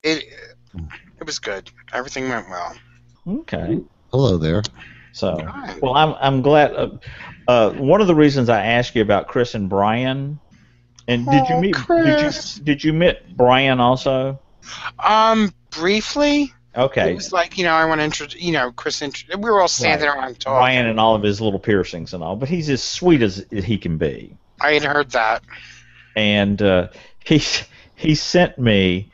It it was good. Everything went well. Okay. Hello there. So, Hi. well, I'm glad. One of the reasons I asked you about Chris and Brian, and did you Oh, meet Chris. did you meet Brian also? Briefly, it Okay. was like, I want to introduce, Chris. We were all standing Right. around Brian talking. and all of his little piercings and all, but he's as sweet as he can be. I had heard that. And he he sent me.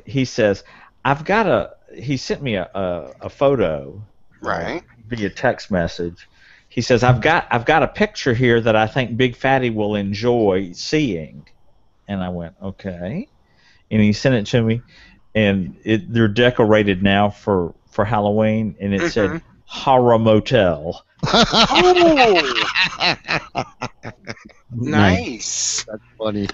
He says, "I've got a." He sent me a photo Right. via text message. He says, "I've got a picture here that I think Big Fatty will enjoy seeing." And I went, "Okay." And he sent it to me, and they're decorated now for Halloween, and it said Mm-hmm. Horror Motel. Oh, Nice. nice. That's funny.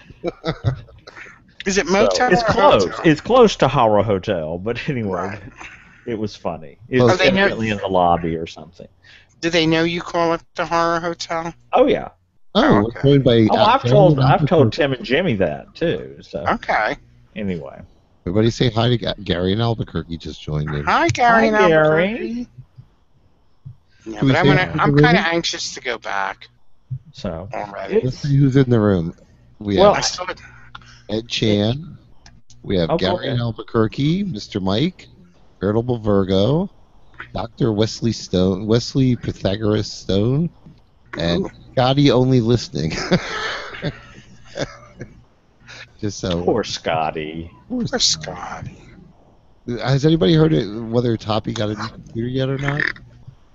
Is it So motel it's or close. hotel? It's close to Horror Hotel, but anyway, Right. it was funny. Oh, It's they know- definitely in the lobby or something. Do they know you call it the horror hotel? Oh yeah. Oh, okay. joined by Oh, I've told Albuquerque. Tim and Jimmy that too. So Okay. anyway, Everybody say hi to Gary in Albuquerque just joined in. Hi, Gary. Hi, and Gary. Albuquerque. Yeah, Can we but say I'm hi to the kind room? of anxious to go back so already. Let's see who's in the room. We Well, I have still. Ed Chan. We have Oh, go Gary in ahead. Albuquerque, Mr. Mike, Veritable Virgo, Dr. Wesley Stone, Wesley Pythagoras Stone, and Ooh. Scotty only listening. Just so. poor Scotty. Poor Scotty. Has anybody heard whether Toppy got a new computer yet or not?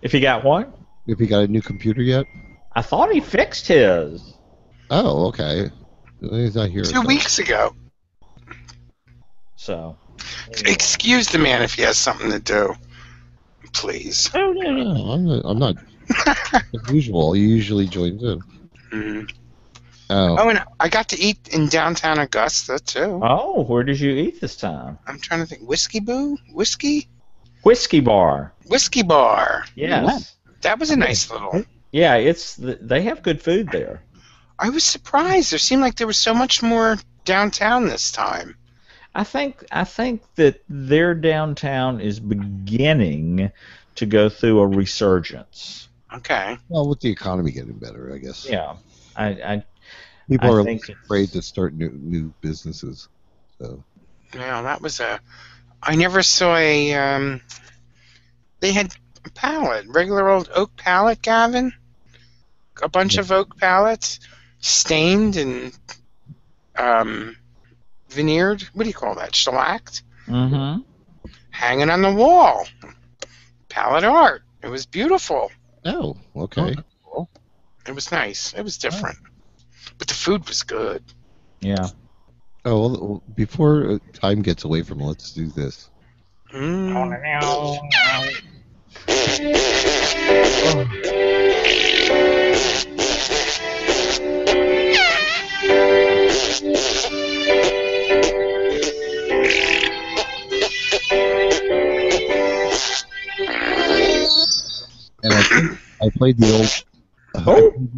If he got what? If he got a new computer yet? I thought he fixed his. Oh, okay. He's not here. 2 weeks ago. So. Excuse the man if he has something to do. Please. Oh, no. I'm not. As usual, he usually joins in. Mhm. Oh. Oh, and I got to eat in downtown Augusta, too. Oh, where did you eat this time? I'm trying to think. Whiskey Boo? Whiskey? Whiskey Bar. Whiskey Bar. Yes. That was a nice little... Yeah, they have good food there. I was surprised. There seemed like there was so much more downtown this time. I think that their downtown is beginning to go through a resurgence. Okay. Well, with the economy getting better, I guess. Yeah, I People I are think less afraid to start new businesses. So. Yeah, that was a... I never saw a... They had a pallet. Regular old oak pallet, Gavin. A bunch of oak pallets. Stained and... veneered. What do you call that? Shellacked? Mm-hmm. Hanging on the wall. Palette art. It was beautiful. Oh, okay. It was nice. It was different. But the food was good. Yeah. Oh, well, before time gets away from it, let's do this. And I played the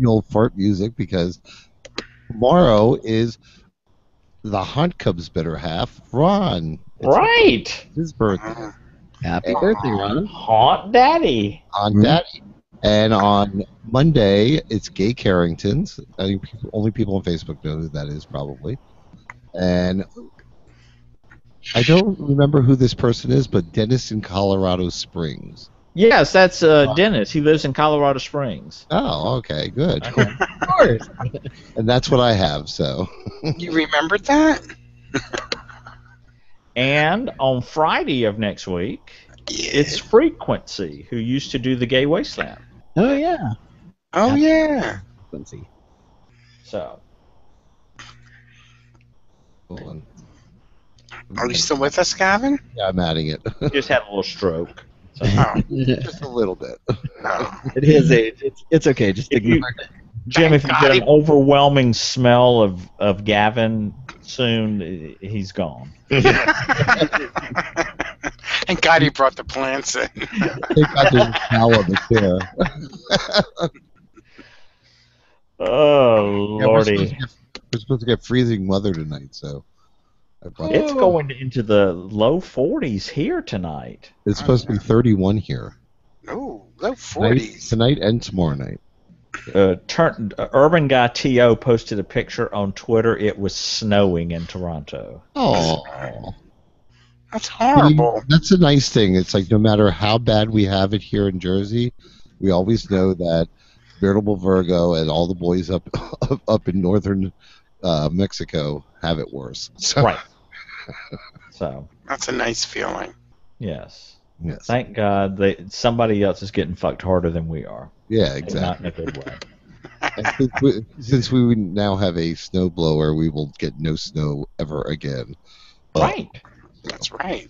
old fart music because tomorrow is the Hunt Cub's better half, Ron. It's Right. his birthday. Happy birthday, Ron. Haunt Daddy. On Daddy. And on Monday, it's Gay Carrington's. I think only people on Facebook know who that is, probably. And I don't remember who this person is, but Dennis in Colorado Springs. Yes, that's Dennis. He lives in Colorado Springs. Oh, okay, good. Okay. Of course. And that's what I have, so. You remembered that? And on Friday of next week, Yeah. it's Frequency, who used to do the Gay Wasteland. Oh, yeah. Oh, yeah. Quincy. So, Hold on. Are you still with us, Gavin? Yeah, I'm adding it. he just had a little stroke. So, Oh, Just a little bit. no. At his age, it's okay. Just If you- ignore it. Jim, if you Thank get God an overwhelming smell of Gavin soon, he's gone. Thank God he brought the plants in. Take out the towel on the chair. Oh, Yeah, Lordy. we're supposed to get freezing weather tonight, so. I brought It's going into the low 40s here tonight. It's supposed to be 31 here. Oh, low 40s. Tonight and tomorrow night. Urban Guy TO posted a picture on Twitter. It was snowing in Toronto. Oh, That's horrible. that's a nice thing. It's like no matter how bad we have it here in Jersey, we always know that Veritable Virgo and all the boys up in northern Mexico have it worse. So. Right. So That's a nice feeling. yes. Yes. Thank God somebody else is getting fucked harder than we are. Yeah, And exactly. not in a good way. And since we now have a snowblower, we will get no snow ever again. Right. That's right.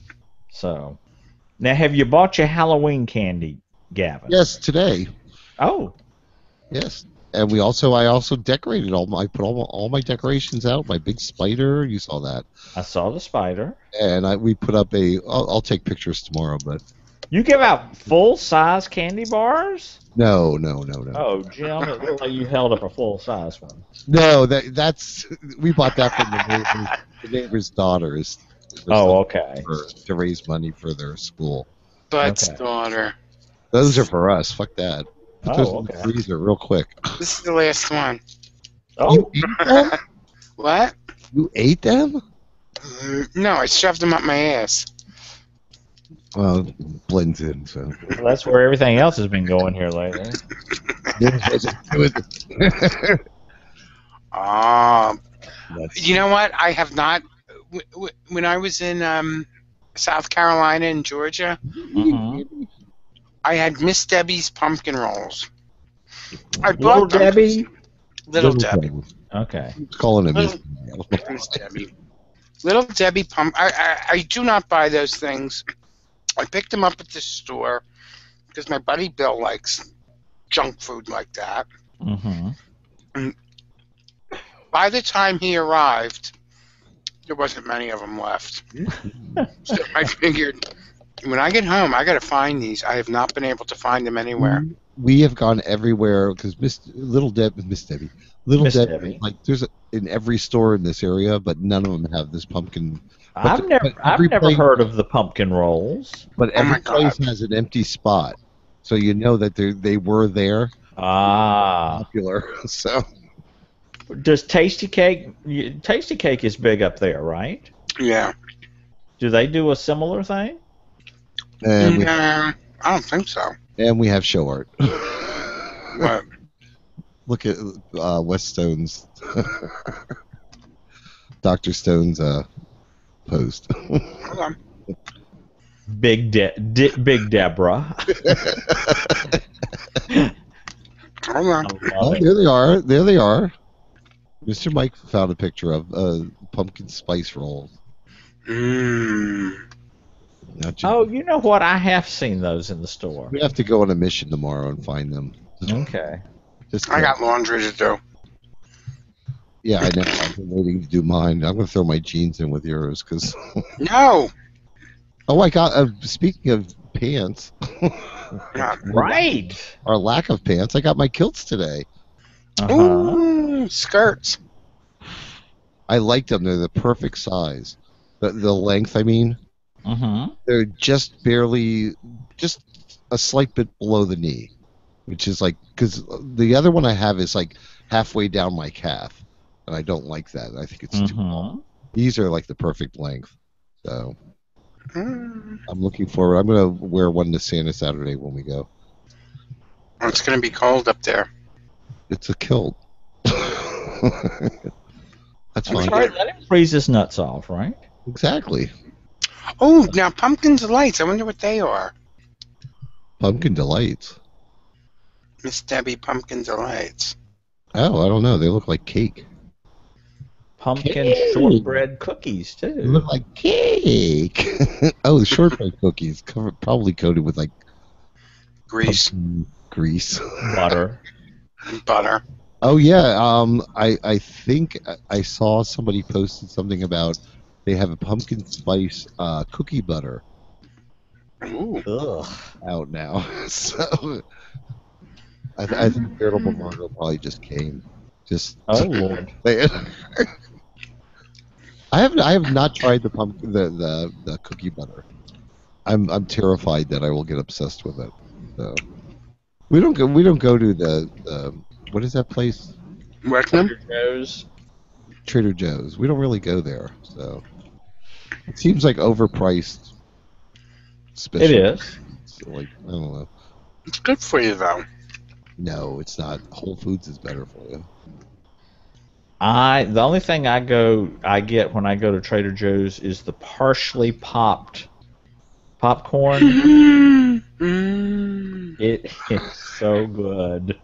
So now, have you bought your Halloween candy, Gavin? Yes, today. Oh. Yes, and I also decorated I put all my decorations out. My big spider, you saw that. I saw the spider. And we put up I'll take pictures tomorrow, but. You give out full-size candy bars? No. Oh, Jim, it looked like you held up a full-size one. No, that's we bought that from the neighbor's daughters. Oh, okay. To raise money for their school. Bud's Okay. daughter. Those are for us. Fuck that. Put those Oh, in the okay. freezer real quick. This is the last one. Oh, You ate them? What? You ate them? No, I shoved them up my ass. Well, it blends in. So. well, that's where everything else has been going here lately. You know what? I have not. When I was in South Carolina and Georgia, Mhm. I had Miss Debbie's pumpkin rolls. I Little bought them. Debbie? Little Debbie. Okay. Calling it Miss Debbie. Little Debbie I do not buy those things. I picked them up at the store because my buddy Bill likes junk food like that. Mm-hmm. By the time he arrived, there wasn't many of them left. So I figured, when I get home, I got to find these. I have not been able to find them anywhere. We have gone everywhere because Miss Debbie, like there's in every store in this area, but none of them have this pumpkin. I've never heard of the pumpkin rolls. But every my place God. has an empty spot, so you know that they were there. Ah. Popular. So Does Tasty Cake is big up there, right? Yeah. Do they do a similar thing? and we, I don't think so. and we have show art. What? Look at West Stone's Dr. Stone's post. Hold on. Big Deborah. Hold on. Oh, there they are. There they are. Mr. Mike found a picture of pumpkin spice rolls. Mmm. Oh, you know what? I have seen those in the store. We have to go on a mission tomorrow and find them. Okay. I got laundry to do. Yeah, I know. I've been waiting to do mine. I'm going to throw my jeans in with yours because. No. Oh, I got. Speaking of pants, Yeah. Right. or lack of pants, I got my kilts today. Uh-huh. Ooh, skirts. I like them. They're the perfect size. The length, I mean. Mm-hmm. They're just a slight bit below the knee, which is like, because the other one I have is like halfway down my calf, and I don't like that. I think it's too long. These are like the perfect length, so I'm looking forward. I'm gonna wear one to Santa Saturday when we go. It's going to be cold up there. It's a kilt. That's fine. Right, let him freeze his nuts off, right? Exactly. Oh, now pumpkin delights. I wonder what they are. Pumpkin delights. Miss Debbie pumpkin delights. Oh, I don't know. They look like cake. Pumpkin shortbread cookies too. They look like cake. Oh, the shortbread cookies, probably coated with like Grease grease. Butter. and butter. Oh yeah. I think I saw somebody posted something about they have a pumpkin spice cookie butter Ooh. Ugh. out now. So I think Veritable Margot probably just came. Just Oh Lord. I have not tried the cookie butter. I'm terrified that I will get obsessed with it. So we don't go to the what is that place? Rectum? Trader Joe's. Trader Joe's. We don't really go there. So it seems like overpriced. It Special. is. So like I don't know. It's good for you, though. No, it's not. Whole Foods is better for you. The only thing I get when I go to Trader Joe's is the partially popped popcorn. Mm. It is so good.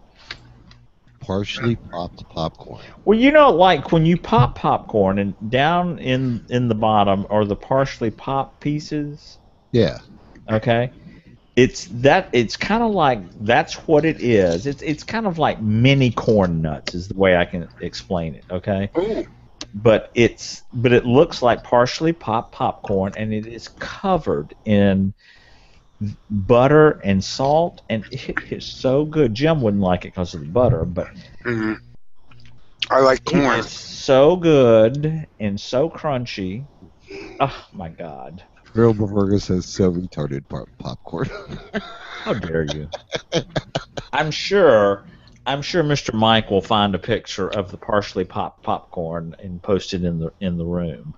Partially popped popcorn. Well, you know, like when you pop popcorn and down in the bottom are the partially popped pieces. Yeah. Okay, it's kind of like that's what it is. It's kind of like mini corn nuts is the way I can explain it. Okay, Ooh. but it looks like partially popped popcorn, and it is covered in butter and salt, and it is so good. Jim wouldn't like it because of the butter, but Mm-hmm. I like corn. it's so good and so crunchy. Oh my God! Real Burger says so retarded popcorn. How dare you? I'm sure Mr. Mike will find a picture of the partially popped popcorn and post it in the room.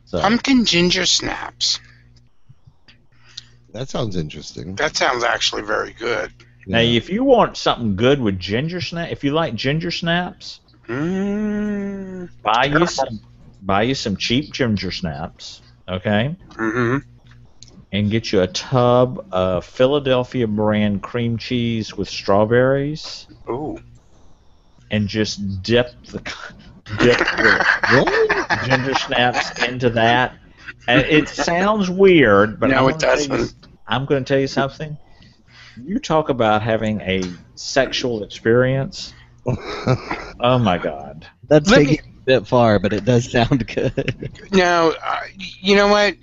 So Pumpkin ginger snaps. That sounds interesting. That sounds actually very good. now, if you want something good with ginger snap, if you like ginger snaps, Mm. buy you some cheap ginger snaps, okay, Mm-hmm. and get you a tub of Philadelphia brand cream cheese with strawberries, Ooh. and just dip the Really? ginger snaps into that. And it sounds weird, but No, it doesn't. I'm going to tell you something. You talk about having a sexual experience. Oh my God! That's Let taking it a bit far, but it does sound good. Now, you know what?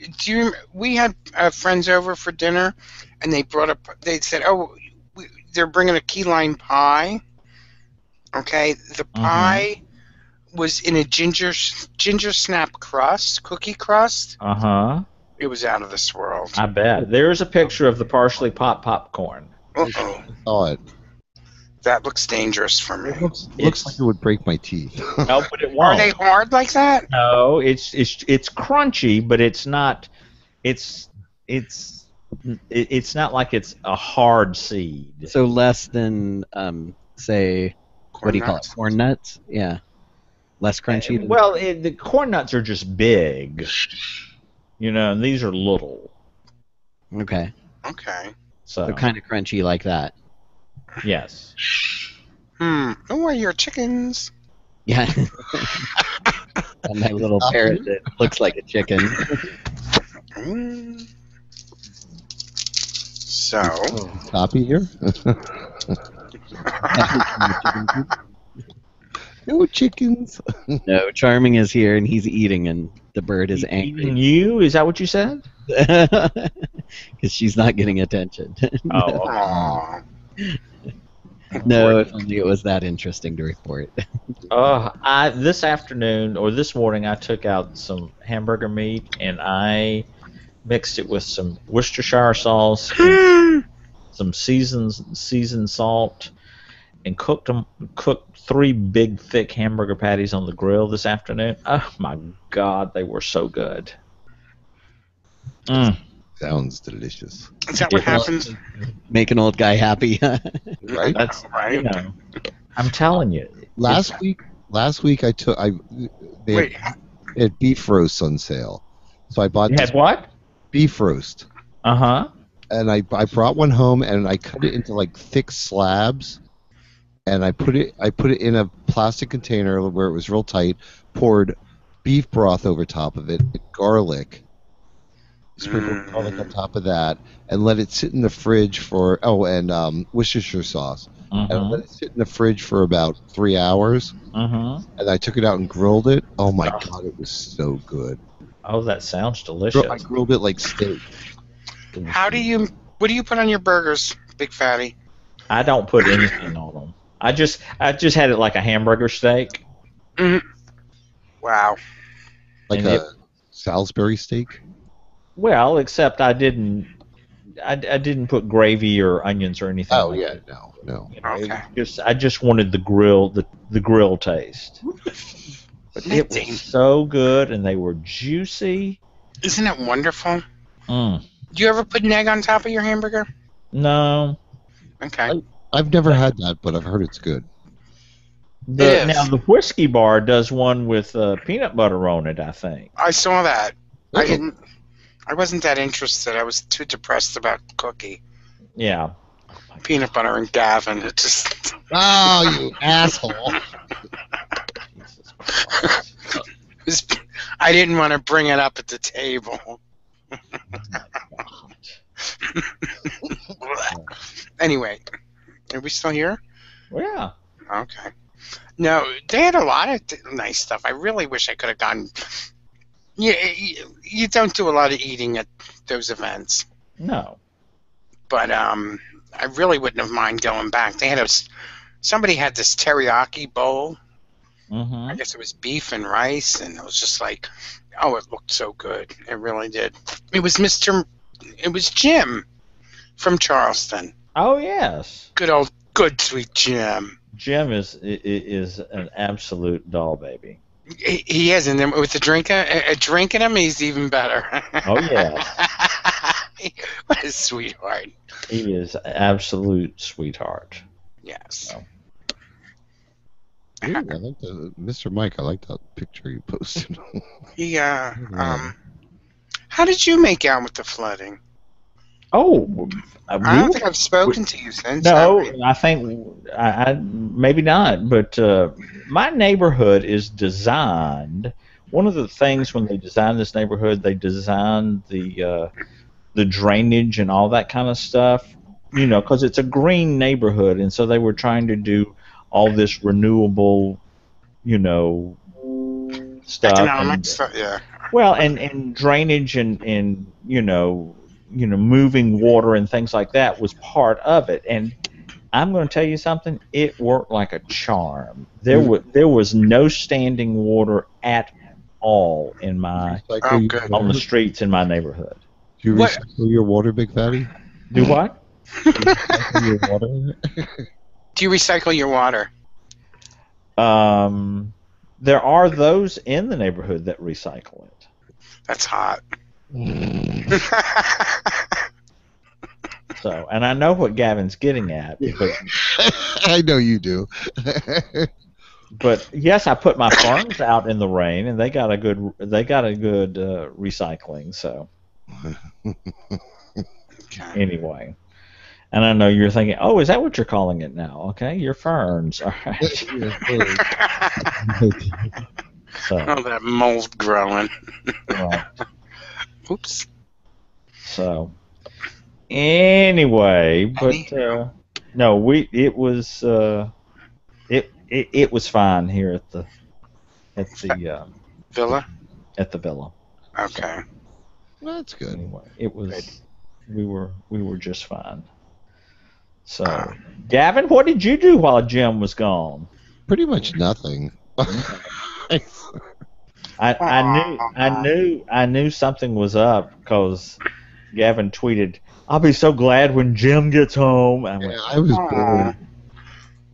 We had friends over for dinner, and they brought up. They said, "Oh, they're bringing a key lime pie." Okay, the pie was in a ginger snap crust, cookie crust. Uh huh. It was out of this world. I bet. There's a picture of the partially popped popcorn. Uh-oh. Saw it. That looks dangerous for me. Looks It's- like it would break my teeth. No, but it Are won't. they hard like that? No, it's crunchy, but it's not. It's not like it's a hard seed. So less than, say, what do you call it? nuts? Corn nuts? Yeah. Less crunchy than Well, the corn nuts are just big. You know, and these are little. Okay. Okay. So, kind of crunchy like that. yes. Oh, are your chickens? Yeah. And my little parrot that looks like a chicken. Mm. So, Copy here? No chickens. No, Charming is here and he's eating, and the bird is Eating angry you? Is that what you said? because she's not getting attention. Oh, aw. No, if only it was that interesting to report. This afternoon or this morning, I took out some hamburger meat and I mixed it with some Worcestershire sauce, and some seasoned salt, and cooked 3 big thick hamburger patties on the grill this afternoon. Oh my God, they were so good. Mm. Sounds delicious. Is that what happens? Make an old guy happy. Right? That's Right. you know, I'm telling you. Last week they Wait, had beef roast on sale. So I bought You this had what? beef roast. Uh huh. And I brought one home and I cut it into like thick slabs, and I put it in a plastic container where it was real tight. Poured beef broth over top of it, garlic, sprinkled garlic on top of that, and let it sit in the fridge for Worcestershire sauce. And I let it sit in the fridge for about 3 hours, and I took it out and grilled it. Oh my God, it was so good. Oh, that sounds delicious. I grilled it like steak. what do you put on your burgers, Big Fatty? I don't put anything on them. I just had it like a hamburger steak. Wow. Like And a Salisbury steak? well, except I didn't put gravy or onions or anything Oh like yeah, that. no. You know, it was Okay. just I just wanted the grill taste. But it was Knitting. so good, and they were juicy. Isn't it wonderful? Mm. Do you ever put an egg on top of your hamburger? No, Okay. I've never had that, but I've heard it's good. It now is. the whiskey bar does one with peanut butter on it, I think. I saw that. I Oh. didn't. I wasn't that interested. I was too depressed about cookie, Yeah. peanut butter, and Gavin. It just. Oh, you asshole! Jesus Christ. It was, I didn't want to bring it up at the table. Anyway, are we still here? Yeah. Okay. No, they had a lot of nice stuff. I really wish I could have gone. You don't do a lot of eating at those events, No. but I really wouldn't have mind going back. They had somebody had this teriyaki bowl. I Mm-hmm. guess it was beef and rice, and it was just like, oh, it looked so good. It really did. It was Jim from Charleston. Oh yes. Good sweet Jim. Jim is an absolute doll baby. He is, and then with a drink in him, he's even better. Oh yeah. What a sweetheart. He is an absolute sweetheart. Yes. So. Ooh, I like the Mr. Mike. I like that picture you posted. He how did you make out with the flooding? Oh, I don't think I've spoken to you since. no, have we? I think I maybe not. But my neighborhood is designed. One of the things when they designed this neighborhood, they designed the drainage and all that kind of stuff. You know, because it's a green neighborhood, and so they were trying to do all this renewable, you know, stuff. Economics stuff, yeah. Well, and drainage and moving water and things like that was part of it. And I'm going to tell you something. It worked like a charm. There was no standing water at all in my Oh, good. on the streets in my neighborhood. Do you What? recycle your water, Big Fatty? Do what? Recycle your water? Do you recycle your water? There are those in the neighborhood that recycle it. That's hot. So, and I know what Gavin's getting at, but I know you do. But yes, I put my ferns out in the rain, and they got a good recycling. So Okay. anyway, and I know you're thinking, oh, is that what you're calling it now? Okay, your ferns. All right. So, Oh, that mold growing. right. Oops. So anyway, but no, it was it was fine here at the Villa? at the villa. Okay. Well, that's good. Anyway, it was we were just fine. So, Gavin, what did you do while Jim was gone? Pretty much nothing. I knew something was up because Gavin tweeted, "I'll be so glad when Jim gets home." And I went, I was bored.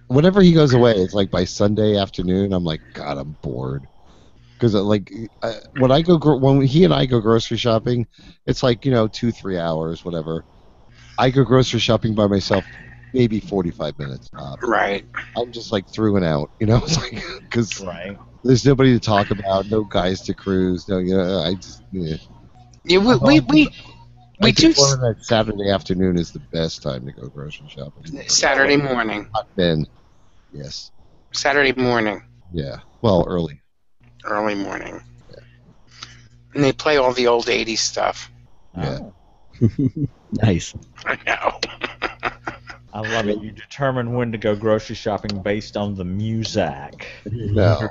Whenever he goes away, it's like by Sunday afternoon, I'm like, God, I'm bored. Because when he and I go grocery shopping, it's like 2-3 hours, whatever. I go grocery shopping by myself, maybe 45 minutes. Right. I'm just like through and out, it's like because right. there's nobody to talk about, no guys to cruise, no, I just Yeah, we I do. think that Saturday afternoon is the best time to go grocery shopping. Saturday morning. Not then. Yes. Saturday morning. Yeah. Well, early. Early morning. Yeah. And they play all the old 80s stuff. Yeah. Nice. I know. I love it. You determine when to go grocery shopping based on the music. No,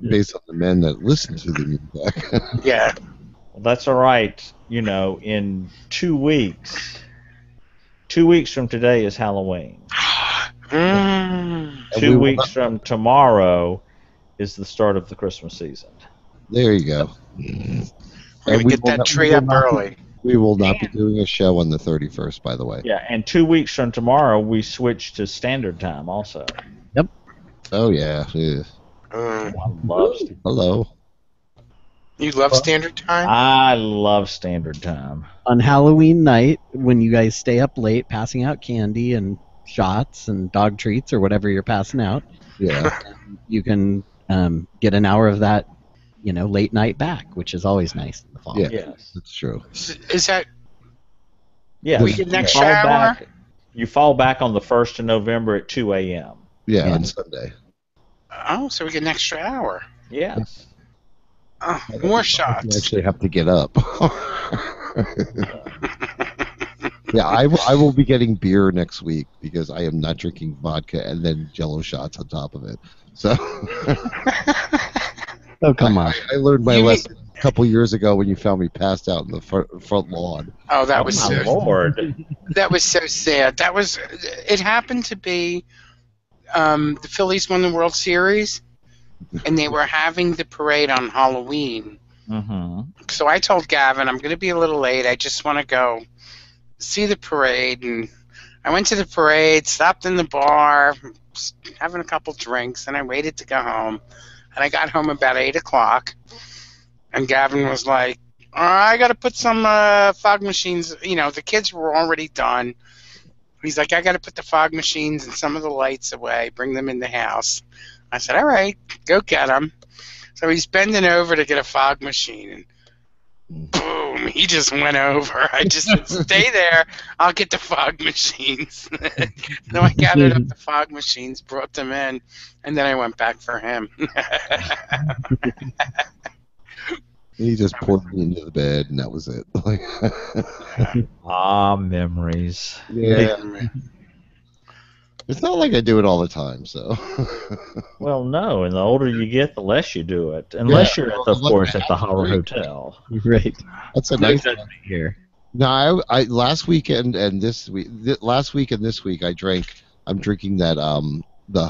based on the men that listen to the music. Yeah. Well, that's all right. In 2 weeks. 2 weeks from today is Halloween. 2 2 weeks from tomorrow is the start of the Christmas season. There you go. We're And gonna get that tree up early. we will not be doing a show on the 31st, by the way. Yeah, and 2 weeks from tomorrow we switch to standard time also. Oh yeah. Yeah. Mm. I love Hello. You love standard time? I love standard time. On Halloween night, when you guys stay up late passing out candy and shots and dog treats or whatever you're passing out, Yeah. you can get an hour of that, late night back, which is always nice in the fall. Yeah. Yes. That's true. Is that Yes. We get an You extra fall hour? back- You fall back on the 1st of November at 2 a.m. Yeah, Yeah. on Sunday. oh, so we get an extra hour. Yes. Oh, more You shots. actually have to get up. Yeah, I will be getting beer next week because I am not drinking vodka and then Jello shots on top of it. So Oh, come on. I learned my You mean- lesson a couple years ago when you found me passed out in the front lawn. Oh, that Oh was my so, lord. that was so sad. That was it. Happened to be the Phillies won the World Series, and they were having the parade on Halloween. Mm-hmm. So I told Gavin, I'm going to be a little late. I just want to go see the parade. And I went to the parade, stopped in the bar, having a couple drinks, and I waited to go home. And I got home about 8 o'clock. And Gavin was like, I got to put some fog machines. The kids were already done. He's like, I got to put the fog machines and some of the lights away, bring them in the house. I said, all right, go get them. So he's bending over to get a fog machine, and boom, he just went over. I just said, stay there, I'll get the fog machines. So I gathered up the fog machines, brought them in, and then I went back for him. He just poured me into the bed, and that was it. Ah, memories. Yeah. It's not like I do it all the time, so. Well, no, and the older you get, the less you do it. Unless you're, of course, at the Horror Hotel. Right. That's a nice. Here. No, I last weekend and this week, last week and this week, I'm drinking that the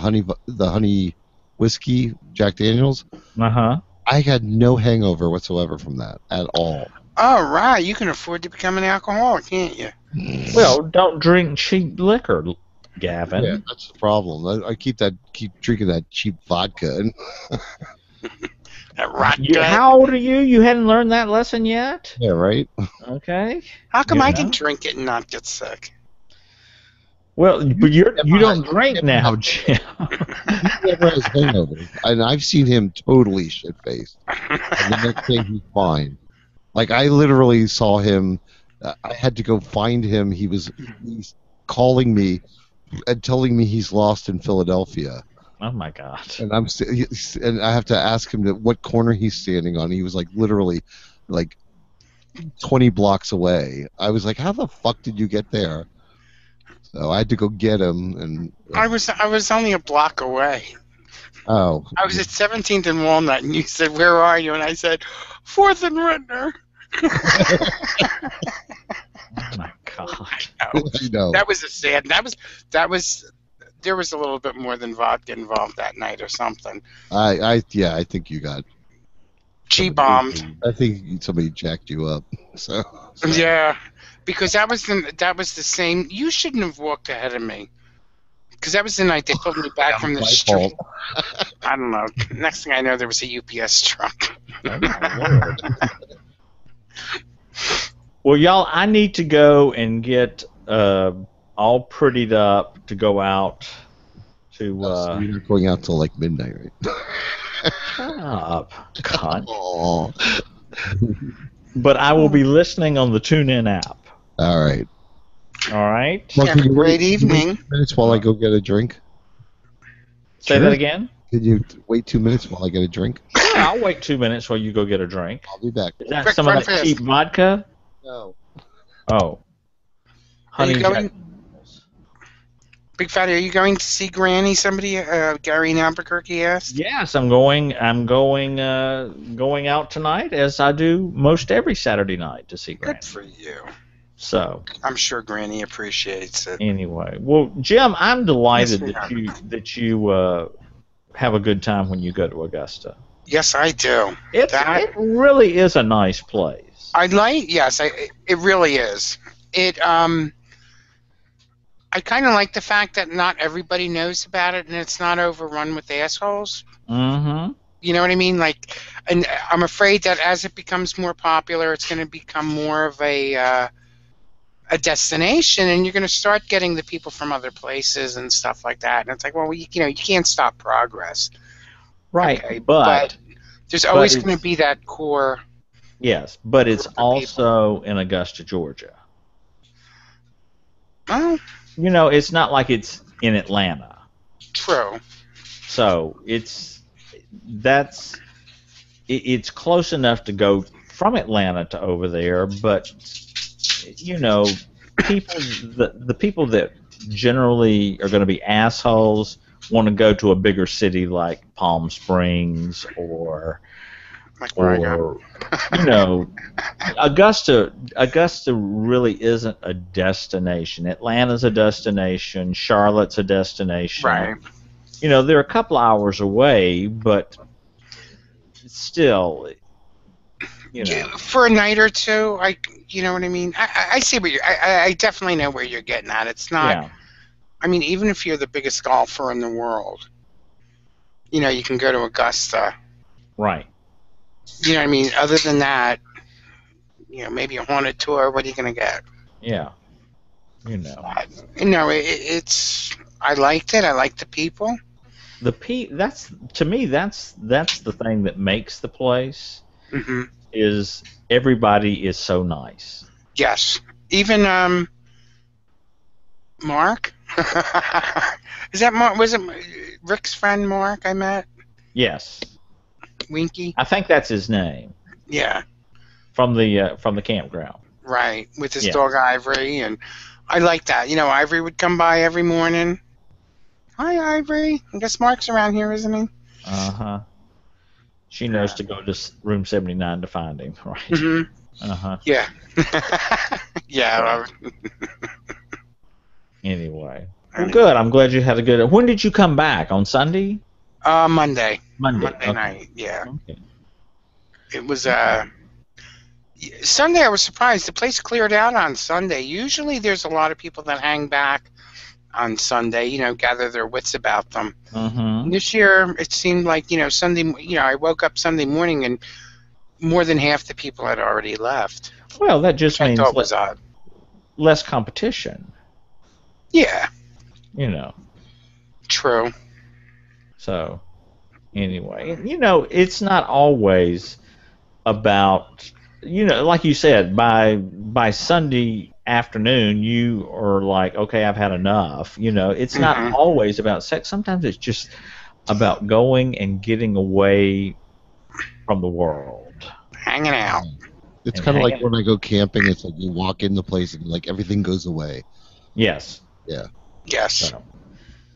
honey whiskey Jack Daniels. Uh-huh. I had no hangover whatsoever from that at all. All right, you can afford to become an alcoholic, can't you? Well, don't drink cheap liquor, Gavin. Yeah, that's the problem. I keep drinking that cheap vodka. And That rock How old are you? You hadn't learned that lesson yet? yeah, right. Okay. How come You I know? can drink it and not get sick? Well, but you don't drink now, Jim. He never has hangovers, and I've seen him totally shit faced. And the next day he's fine. Like I literally saw him. I had to go find him. He's calling me and telling me he's lost in Philadelphia. Oh my God. And and I have to ask him what corner he's standing on. He was like literally like 20 blocks away. I was like, how the fuck did you get there? So I had to go get him, and I was only a block away. oh, I was at 17th and Walnut, and you said, "Where are you?" And I said, 4th and Rittner. Oh my God. I know. That was a sad. That was. There was a little bit more than vodka involved that night, or something. I think you got G-bombed. I think somebody jacked you up. So Yeah, because that was the same. You shouldn't have walked ahead of me. Because that was the night they pulled me back from the my street. fault. I don't know. Next thing I know, there was a UPS truck. Oh my Lord. Well, y'all, I need to go and get all prettied up to go out to. So you're not going out till like midnight, right? Shut up, cunt. Oh, But I will be listening on the TuneIn app. all right. All right. Well, Have can a you great wait 2 evening. minutes while I go get a drink? Say Sure. that again. Can you wait 2 minutes while I get a drink? Sure, I'll wait 2 minutes while you go get a drink. I'll be back. Is that Quick, some of run that fast. cheap vodka? No. Oh. Are you Honey going- Jack. Big Fatty, are you going to see Granny? Somebody, Gary in Albuquerque asked. Yes, I'm going out tonight, as I do most every Saturday night to see Granny. Good for you. So I'm sure Granny appreciates it. anyway, well, Jim, I'm delighted Yes, that you have a good time when you go to Augusta. Yes, I do. It really is a nice place. It really is. I kind of like the fact that not everybody knows about it and it's not overrun with assholes. Mm-hmm. You know what I mean? Like, and I'm afraid that as it becomes more popular, it's going to become more of a destination, and you're going to start getting the people from other places and stuff like that. And it's like, well, you can't stop progress. Right, Okay, but there's always going to be that core. Yes, but it's group of also in Augusta, Georgia. Oh, You know, it's not like it's in Atlanta. true. So it's close enough to go from Atlanta to over there, but you know, the people that generally are going to be assholes want to go to a bigger city like Palm Springs or Like where I go. you know, Augusta really isn't a destination. Atlanta's a destination. Charlotte's a destination. Right. You know, they're a couple hours away, but still, you know. For a night or two, you know what I mean? I see what I definitely know where you're getting at. It's not, Yeah. I mean, even if you're the biggest golfer in the world, you know, you can go to Augusta. Right. You know what I mean? Other than that, you know, maybe a haunted tour, what are you going to get? Yeah. You know. It's, I liked it. I liked the people. That's to me that's the thing that makes the place Mm-hmm. is everybody is so nice. Yes. Even Mark? Is that Mark? Was it Rick's friend Mark I met? Yes. Winky? I think that's his name. Yeah. From the campground. Right. With his dog Ivory, and I like that. You know, Ivory would come by every morning. Hi, Ivory. I guess Mark's around here, isn't he? Uh-huh. She knows to go to room 79 to find him, right? Mm-hmm. Uh-huh. Yeah. Yeah. Anyway. Well, good. I'm glad you had a good... When did you come back? On Sunday? Monday. Monday Monday night, yeah. Okay. It was, Sunday I was surprised. The place cleared out on Sunday. Usually there's a lot of people that hang back on Sunday, you know, gather their wits about them. Mm-hmm. This year, it seemed like, you know, Sunday, you know, I woke up Sunday morning and more than half the people had already left. Well, that just means I thought was odd. Less competition. Yeah. You know. True. So, anyway, you know, it's not always about, you know, like you said, by Sunday afternoon, you are like, okay, I've had enough. You know, it's not always about sex. Sometimes it's just about going and getting away from the world. Hanging out. It's kind of like when I go camping. It's like you walk in the place and like everything goes away. Yes. Yeah. Yes. So.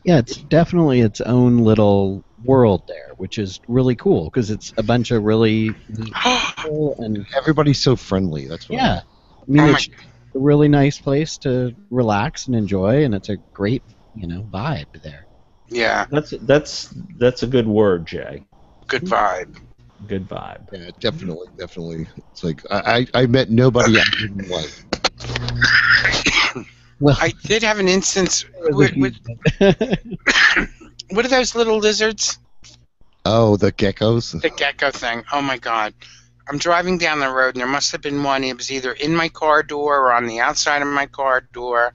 Yeah, it's definitely its own little world there, which is really cool because it's a bunch of really neat people and Everybody's so friendly. That's what. yeah. I mean, it's a really nice place to relax and enjoy, and it's a great, you know, vibe there. Yeah. That's a good word, Jay. Good vibe. Good vibe. Yeah, definitely. It's like I met nobody I didn't like. Well, I did have an instance with what are those little lizards? Oh, the geckos. The gecko thing. Oh my God. I'm driving down the road and there must have been one. It was either in my car door or on the outside of my car door.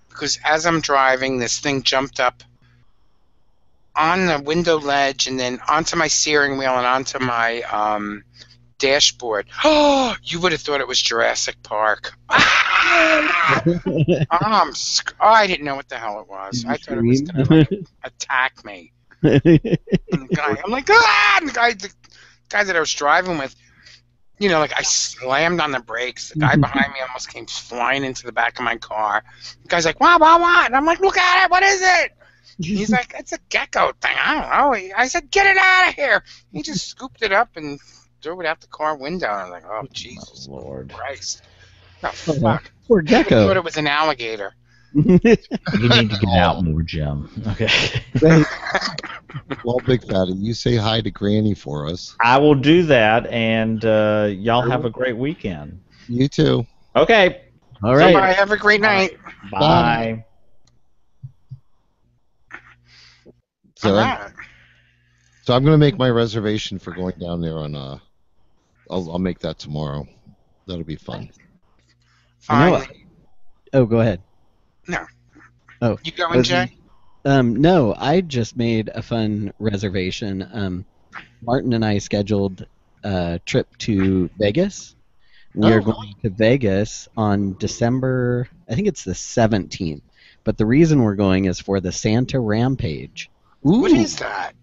Because as I'm driving, this thing jumped up on the window ledge and then onto my steering wheel and onto my dashboard. Oh, you would have thought it was Jurassic Park. I didn't know what the hell it was. I thought it was going to like, attack me. And I'm like, ah! And the guy that I was driving with, you know, like I slammed on the brakes. The guy behind me almost came flying into the back of my car. The guy's like, what? And I'm like, look at it. What is it? He's like, it's a gecko thing. I don't know. I said, get it out of here. He just scooped it up and threw it out the car window. And I'm like, oh, Jesus Lord. Christ. Oh, fuck. Poor I gecko. thought it was an alligator. You need to get out more, Jim. Okay. Right. Well, Big Fatty, you say hi to Granny for us. I will do that, and y'all have a great weekend. You too. Okay. All See right. ya. Bye-bye. Have a great night. Bye. All So, right. so I'm going to make my reservation for going down there on. I'll make that tomorrow. That'll be fun. I know. Fine. Oh, go ahead. No. Oh, You I going, was Jay? no, I just made a fun reservation. Martin and I scheduled a trip to Vegas. We are Oh, going to Vegas on December, I think it's the 17th. But the reason we're going is for the Santa Rampage. What ooh. is that?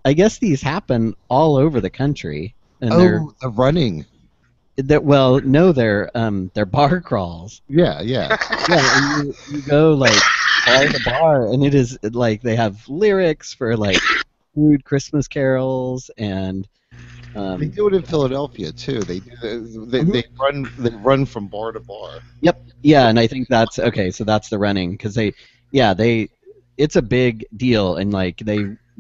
I guess these happen all over the country, and Oh, the running. well, no, they're bar crawls. Yeah, yeah. Yeah, and you go like bar to bar, and it is like they have lyrics for like food Christmas carols and They do it in Philadelphia too. They run from bar to bar. yep, yeah, and I think that's okay. So that's the running because it's a big deal, and like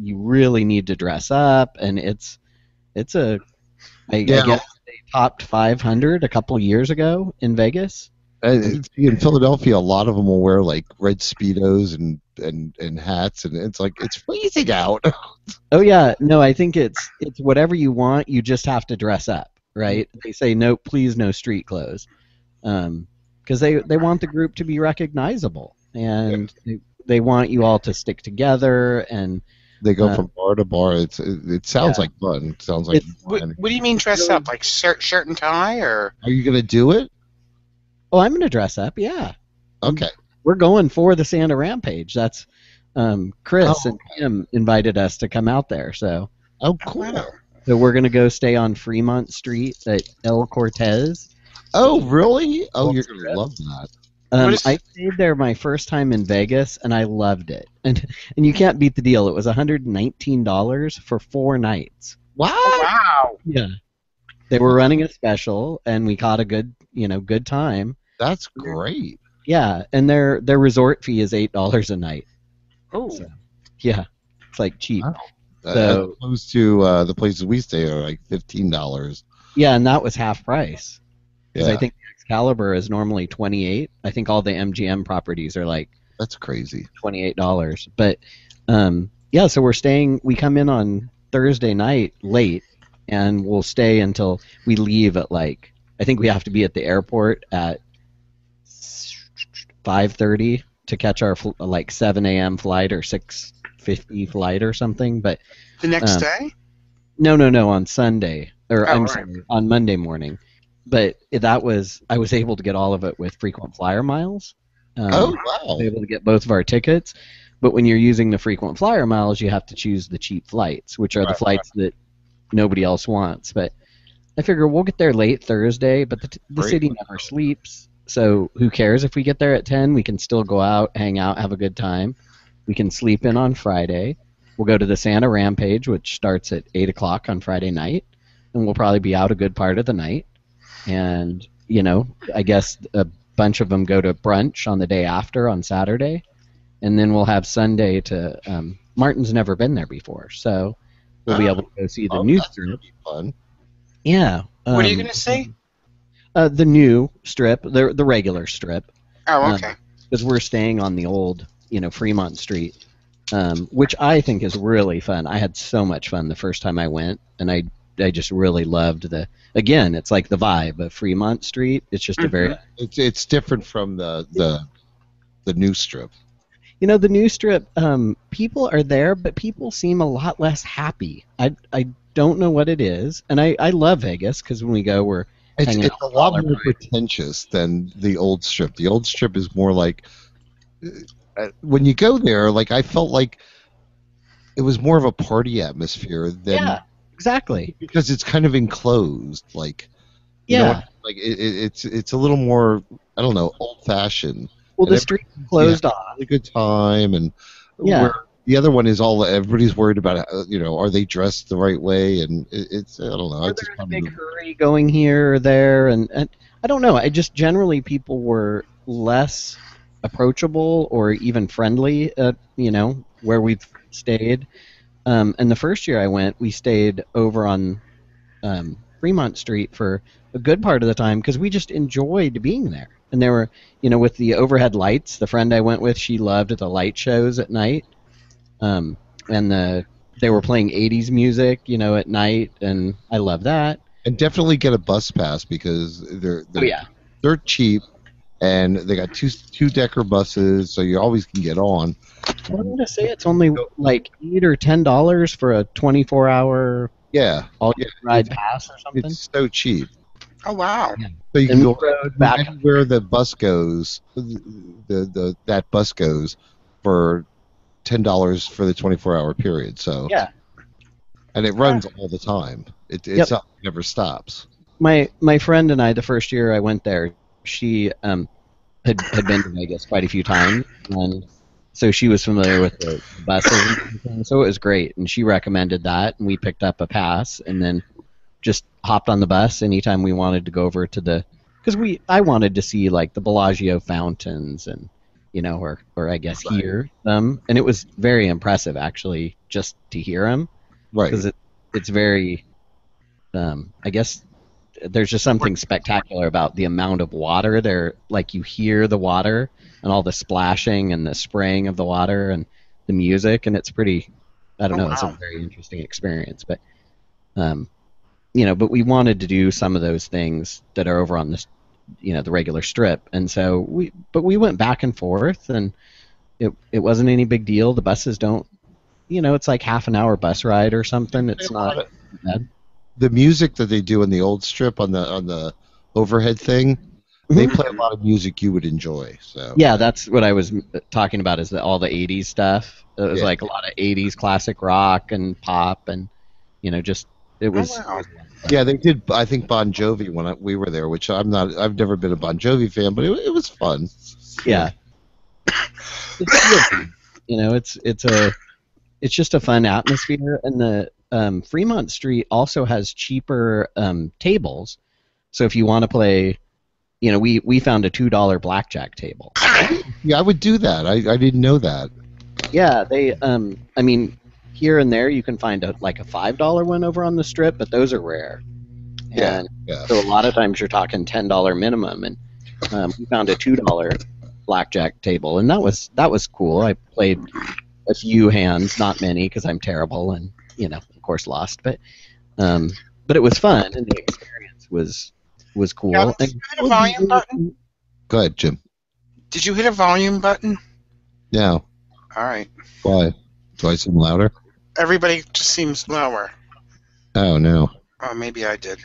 you really need to dress up, and it's I Yeah, guess they topped 500 a couple years ago in Vegas. in Philadelphia, a lot of them will wear like red speedos and hats, and it's like it's freezing out. Oh yeah, no, I think it's whatever you want. You just have to dress up, right? They say no, please, no street clothes, because they want the group to be recognizable, and they want you all to stick together. And They go Uh, from bar to bar. It sounds Yeah. like fun. It sounds like It's- What, fun. what do you mean dress up? Like shirt and tie, or? Are you gonna do it? oh, I'm gonna dress up. Yeah, Okay. we're going for the Santa Rampage. That's Chris Oh, and Kim invited us to come out there, so Oh, Oh, cool. wow. we're gonna go stay on Fremont Street at El Cortez. Oh, really? Oh, Cool you're trip. gonna love that. What is- I stayed there my first time in Vegas, and I loved it. And you can't beat the deal. It was $119 for 4 nights. What? Oh, wow. Yeah, they were running a special, and we caught a good time. That's great. Yeah, and their resort fee is $8 a night. Oh, So, yeah, it's like cheap. Wow. As So opposed to the places we stay are like $15. yeah, and that was half price because Yeah, I think the Excalibur is normally 28. I think all the MGM properties are like that's crazy. $28. But yeah, so we come in on Thursday night late, and we'll stay until we leave at like I think we have to be at the airport at 5:30 to catch our like 7 a.m. flight or 6:50 flight or something. But the next Um, day? no, on Sunday or Oh, I'm right. sorry, on Monday morning. But I was able to get all of it with frequent flyer miles. Oh, I was wow. able to get both of our tickets. But when you're using the frequent flyer miles, you have to choose the cheap flights, which are the flights that nobody else wants. But I figure we'll get there late Thursday, but the Great. city never sleeps. So who cares if we get there at 10? We can still go out, hang out, have a good time. We can sleep in on Friday. We'll go to the Santa Rampage, which starts at 8 o'clock on Friday night. And we'll probably be out a good part of the night. And, I guess a bunch of them go to brunch on the day after on Saturday. And then we'll have Sunday to. Martin's never been there before, so we'll be Oh. able to go see the Oh, new that's strip. gonna be fun. Yeah. What are you going to say? The new strip, the regular strip, Oh, okay. because we're staying on the old, Fremont Street, which I think is really fun. I had so much fun the first time I went, and I just really loved again, it's like the vibe of Fremont Street. It's just a very, It's different from the new strip. the new strip, people are there, but people seem a lot less happy. I don't know what it is, and I love Vegas because when we go, we're It's hanging it's out a lot with all more our friends. pretentious than the old strip. The old strip is more like when you go there, like I felt like it was more of a party atmosphere than Yeah, exactly. because it's kind of enclosed. Like you know Yeah. what, like it's a little more I don't know old fashioned. Well, And the street closed off. Really good time and Yeah. where the other one is all everybody's worried about are they dressed the right way and it's I don't know. Or It's they're just in a kind big of, hurry going here or there, and I don't know. I just generally people were less approachable or even friendly. Where we've stayed. And the first year I went, we stayed over on Fremont Street for a good part of the time because we just enjoyed being there. And there were, with the overhead lights, the friend I went with, she loved the light shows at night. And they were playing 80s music, at night, and I love that. And definitely get a bus pass because they're cheap, and they got two decker buses, so you always can get on. I'm going to say it's only like $8 or $10 for a 24-hour ride pass or something. It's so cheap. Oh wow! Yeah. So you can go back where the bus goes. That bus goes for $10 for the 24-hour period. So yeah, and it runs all the time. It never stops. My friend and I, the first year I went there, she had been to Vegas quite a few times, and so she was familiar with the buses and everything, so it was great. And she recommended that, and we picked up a pass, and then just hopped on the bus anytime we wanted to go over to because I wanted to see like the Bellagio fountains and or I guess hear them, and it was very impressive actually just to hear them, right? Because it's very, I guess there's just something spectacular about the amount of water there. Like you hear the water and all the splashing and the spraying of the water and the music, and it's pretty. I don't know. Wow. It's a very interesting experience, but but we wanted to do some of those things that are over on this, the regular strip, and so we went back and forth, and it wasn't any big deal. The buses don't, it's like half an hour bus ride or something. It's not bad. The music that they do in the old strip on the overhead thing, they play a lot of music you would enjoy. So yeah, that's what I was talking about. Is all the '80s stuff? It was like a lot of '80s classic rock and pop, and just it was. Oh, wow. Yeah, they did. I think Bon Jovi when we were there, which I'm not. I've never been a Bon Jovi fan, but it was fun. Yeah. It's just a fun atmosphere, and the Fremont Street also has cheaper tables. So if you want to play, we found a $2 blackjack table. Yeah, I would do that. I didn't know that. Yeah, they. I mean, here and there you can find a $5 one over on the strip, but those are rare. Yeah. So a lot of times you're talking $10 minimum, and we found a $2 blackjack table, and that was cool. I played a few hands, not many, because I'm terrible, and of course lost. But it was fun, and the experience was cool. Now, did you hit a volume button? Go ahead, Jim. Did you hit a volume button? No. All right. Why? Do I seem louder? Everybody just seems lower. Oh no. Oh, maybe I did.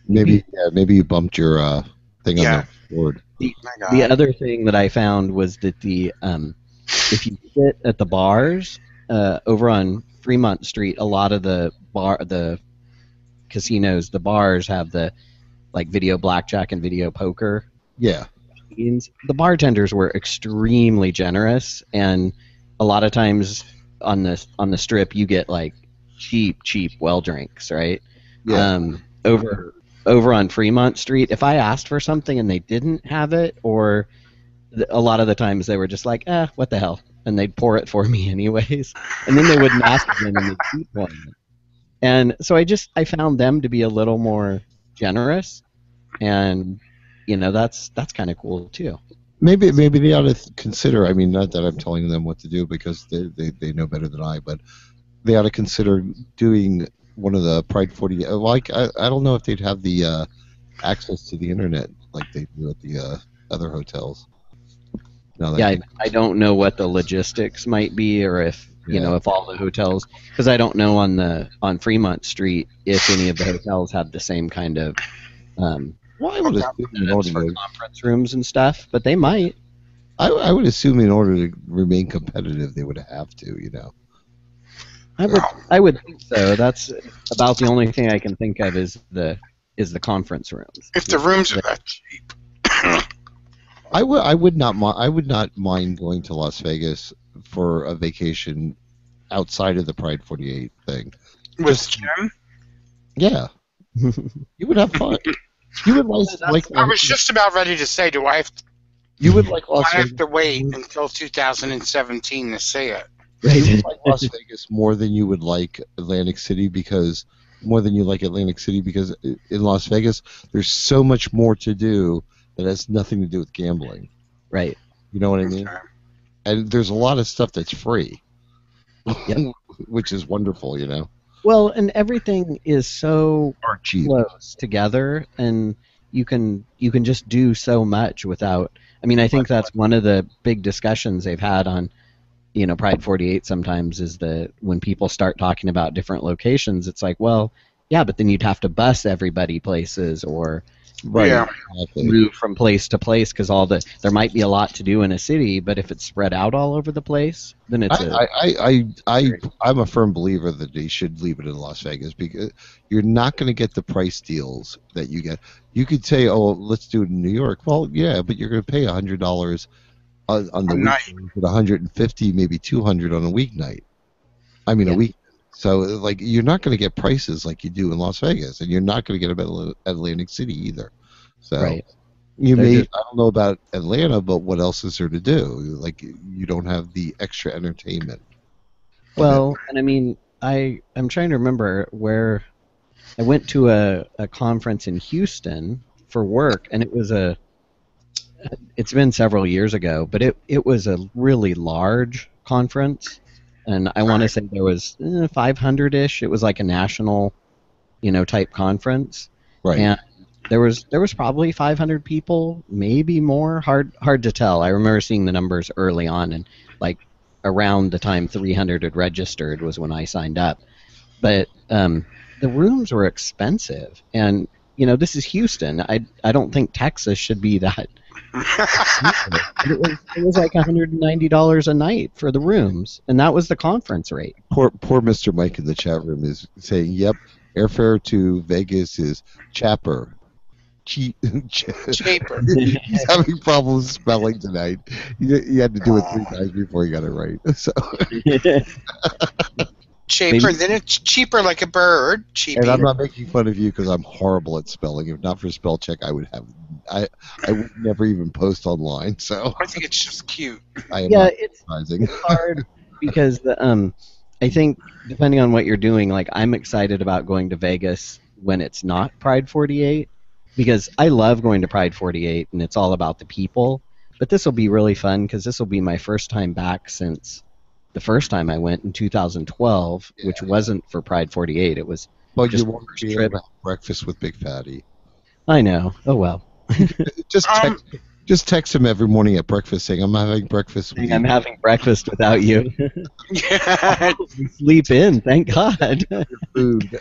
Maybe you bumped your thing on the board. The other thing that I found was that if you sit at the bars over on Fremont Street, a lot of the casinos, the bars have the video blackjack and video poker. Yeah. The bartenders were extremely generous, and a lot of times on the strip you get cheap well drinks, right? Yeah. Over on Fremont Street, if I asked for something and they didn't have it, or a lot of the times they were just like, what the hell, and they'd pour it for me anyways, and then they wouldn't ask again and they'd keep pouring it. And so I found them to be a little more generous, and that's kind of cool too. Maybe they ought to consider. I mean, not that I'm telling them what to do because they know better than I, but they ought to consider doing one of the Pride 40. Like I don't know if they'd have the access to the internet like they do at the other hotels. I don't know what the logistics might be, or if if all the hotels, because I don't know on Fremont Street if any of the hotels have the same kind of. Well, I would assume in order for conference rooms and stuff, but they might. I would assume in order to remain competitive, they would have to, I would think so. That's about the only thing I can think of is the conference rooms. If the rooms are that cheap. I would not mind going to Las Vegas for a vacation outside of the Pride 48 thing. With Jim? Yeah. You would have fun. You would I was just about ready to say, do I have to, you would like I have to wait until 2017 to see it? Right. You would like Las Vegas more than you would like Atlantic City because in Las Vegas there's so much more to do that has nothing to do with gambling. Right. You know what I mean? And there's a lot of stuff that's free, Yep. which is wonderful. You know, Well, and everything is so or cheap. close together, and you can just do so much without. I mean, I think that's one of the big discussions they've had on Pride 48 sometimes is that when people start talking about different locations, it's like, well, yeah, but then you'd have to bus everybody places or Right. Yeah. Exactly. move from place to place because there might be a lot to do in a city, but if it's spread out all over the place, then it's I'm a firm believer that they should leave it in Las Vegas because you're not going to get the price deals that you get. You could say, "Oh, let's do it in New York." Well, yeah, but you're going to pay $100 on the A night. weekend, but 150, maybe 200 on a weeknight. I mean, Yeah. a week. So, like, you're not going to get prices like you do in Las Vegas, and you're not going to get them at Atlantic City either. So, right. you They're may, just- I don't know about Atlanta, but what else is there to do? Like, you don't have the extra entertainment. Well, and I mean, I'm trying to remember where I went to a conference in Houston for work, and it's been several years ago, but it was a really large conference, and I want to say there was 500-ish. It was like a national, type conference, Right. and there was probably 500 people, maybe more. Hard to tell. I remember seeing the numbers early on, and like around the time 300 had registered was when I signed up. But the rooms were expensive, and this is Houston. I don't think Texas should be that. It was like $190 a night for the rooms, and that was the conference rate. Poor Mr. Mike in the chat room is saying, "Yep, airfare to Vegas is chapper." Cheaper. He's having problems spelling tonight. You had to do it 3 times before you got it right. So, Cheaper. Then it's cheaper like a bird. Cheaper. and I'm not making fun of you because I'm horrible at spelling. If not for spell check, I would never even post online. So I think it's just cute. I am Yeah, not it's surprising. hard because I think depending on what you're doing, like I'm excited about going to Vegas when it's not Pride 48 because I love going to Pride 48 and it's all about the people. But this will be really fun because this will be my first time back since the first time I went in 2012, which wasn't for Pride 48. It was But just you won't first be trip. able to have breakfast with Big Fatty. I know. Oh well. Just text him every morning at breakfast saying, "I'm having breakfast with I'm you." having breakfast without you. Yeah. We sleep in, thank God. Food.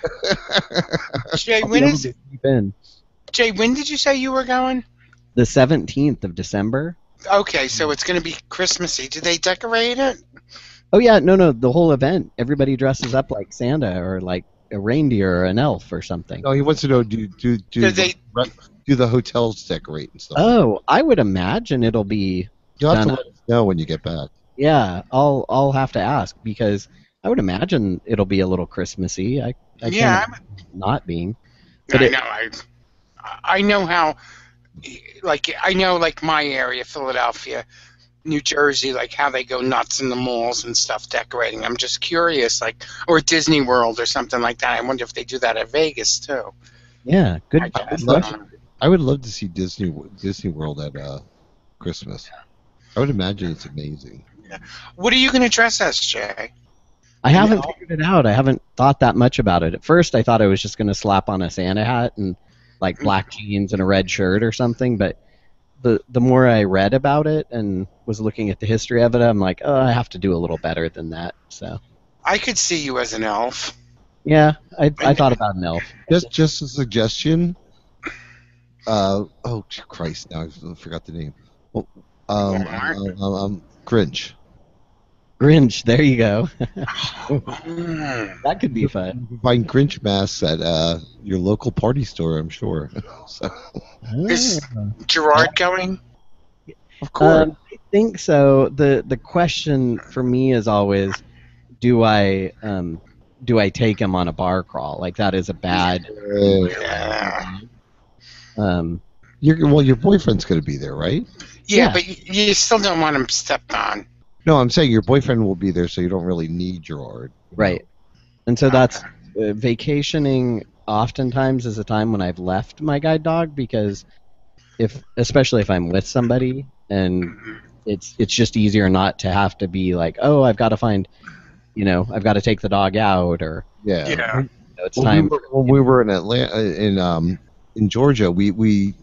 Jay, I'll be when able is to sleep in. Jay? When did you say you were going? The 17th of December. Okay, so it's going to be Christmassy. Did they decorate it? Oh yeah, no, the whole event. Everybody dresses up like Santa or like a reindeer or an elf or something. No, he wants to know do the hotels decorate and stuff? Oh, I would imagine it'll be. You'll have to done let us know when you get back. Yeah, I'll have to ask because I would imagine it'll be a little Christmassy. I Yeah, can't not being. But I know. I know how. Like I know, like my area, Philadelphia, New Jersey, like how they go nuts in the malls and stuff decorating. I'm just curious, like, or Disney World or something like that. I wonder if they do that at Vegas too. Yeah, good. I guess. I would love to see Disney World at Christmas. I would imagine it's amazing. What are you going to dress as, Jay? I haven't figured it out. I haven't thought that much about it. At first, I thought I was just going to slap on a Santa hat and like black jeans and a red shirt or something. But the more I read about it and was looking at the history of it, I'm like, oh, I have to do a little better than that. So I could see you as an elf. yeah, I thought about an elf. Just a suggestion. Oh Christ! Now I forgot the name. Well, Grinch. Grinch. There you go. Mm. That could be fun. You can find Grinch masks at your local party store, I'm sure. So, Is Gerard going? of course. I think so. The question for me is always, do I take him on a bar crawl? Like that is a bad. Yeah. Your boyfriend's going to be there, right? Yeah, Yeah. but you still don't want him stepped on. No, I'm saying your boyfriend will be there, so you don't really need Gerard. Right. And so that's vacationing. Oftentimes is a time when I've left my guide dog because especially if I'm with somebody, and it's just easier not to have to be like, oh, I've got to find, I've got to take the dog out, or Yeah. Yeah. it's When time. when we were in Atlanta, in Georgia, we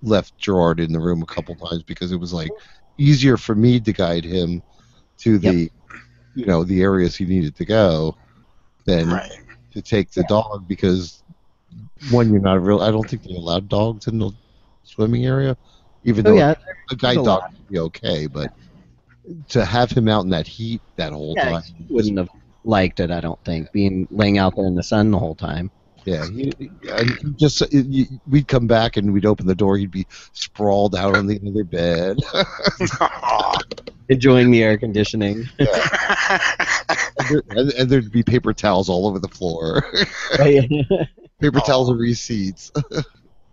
left Gerard in the room a couple times because it was like easier for me to guide him to the the areas he needed to go than Right. to take the dog, because one, you're not real. I don't think they allowed dogs in the swimming area, even Oh though yeah, a there's guide a dog lot. would be okay, but to have him out in that heat that whole Yeah, time, he wouldn't have liked it. I don't think laying out there in the sun the whole time. yeah, and he just we'd come back and we'd open the door. He'd be sprawled out on the other bed. Aw. Enjoying the air conditioning. And there'd be paper towels all over the floor. Right. Paper towels and receipts.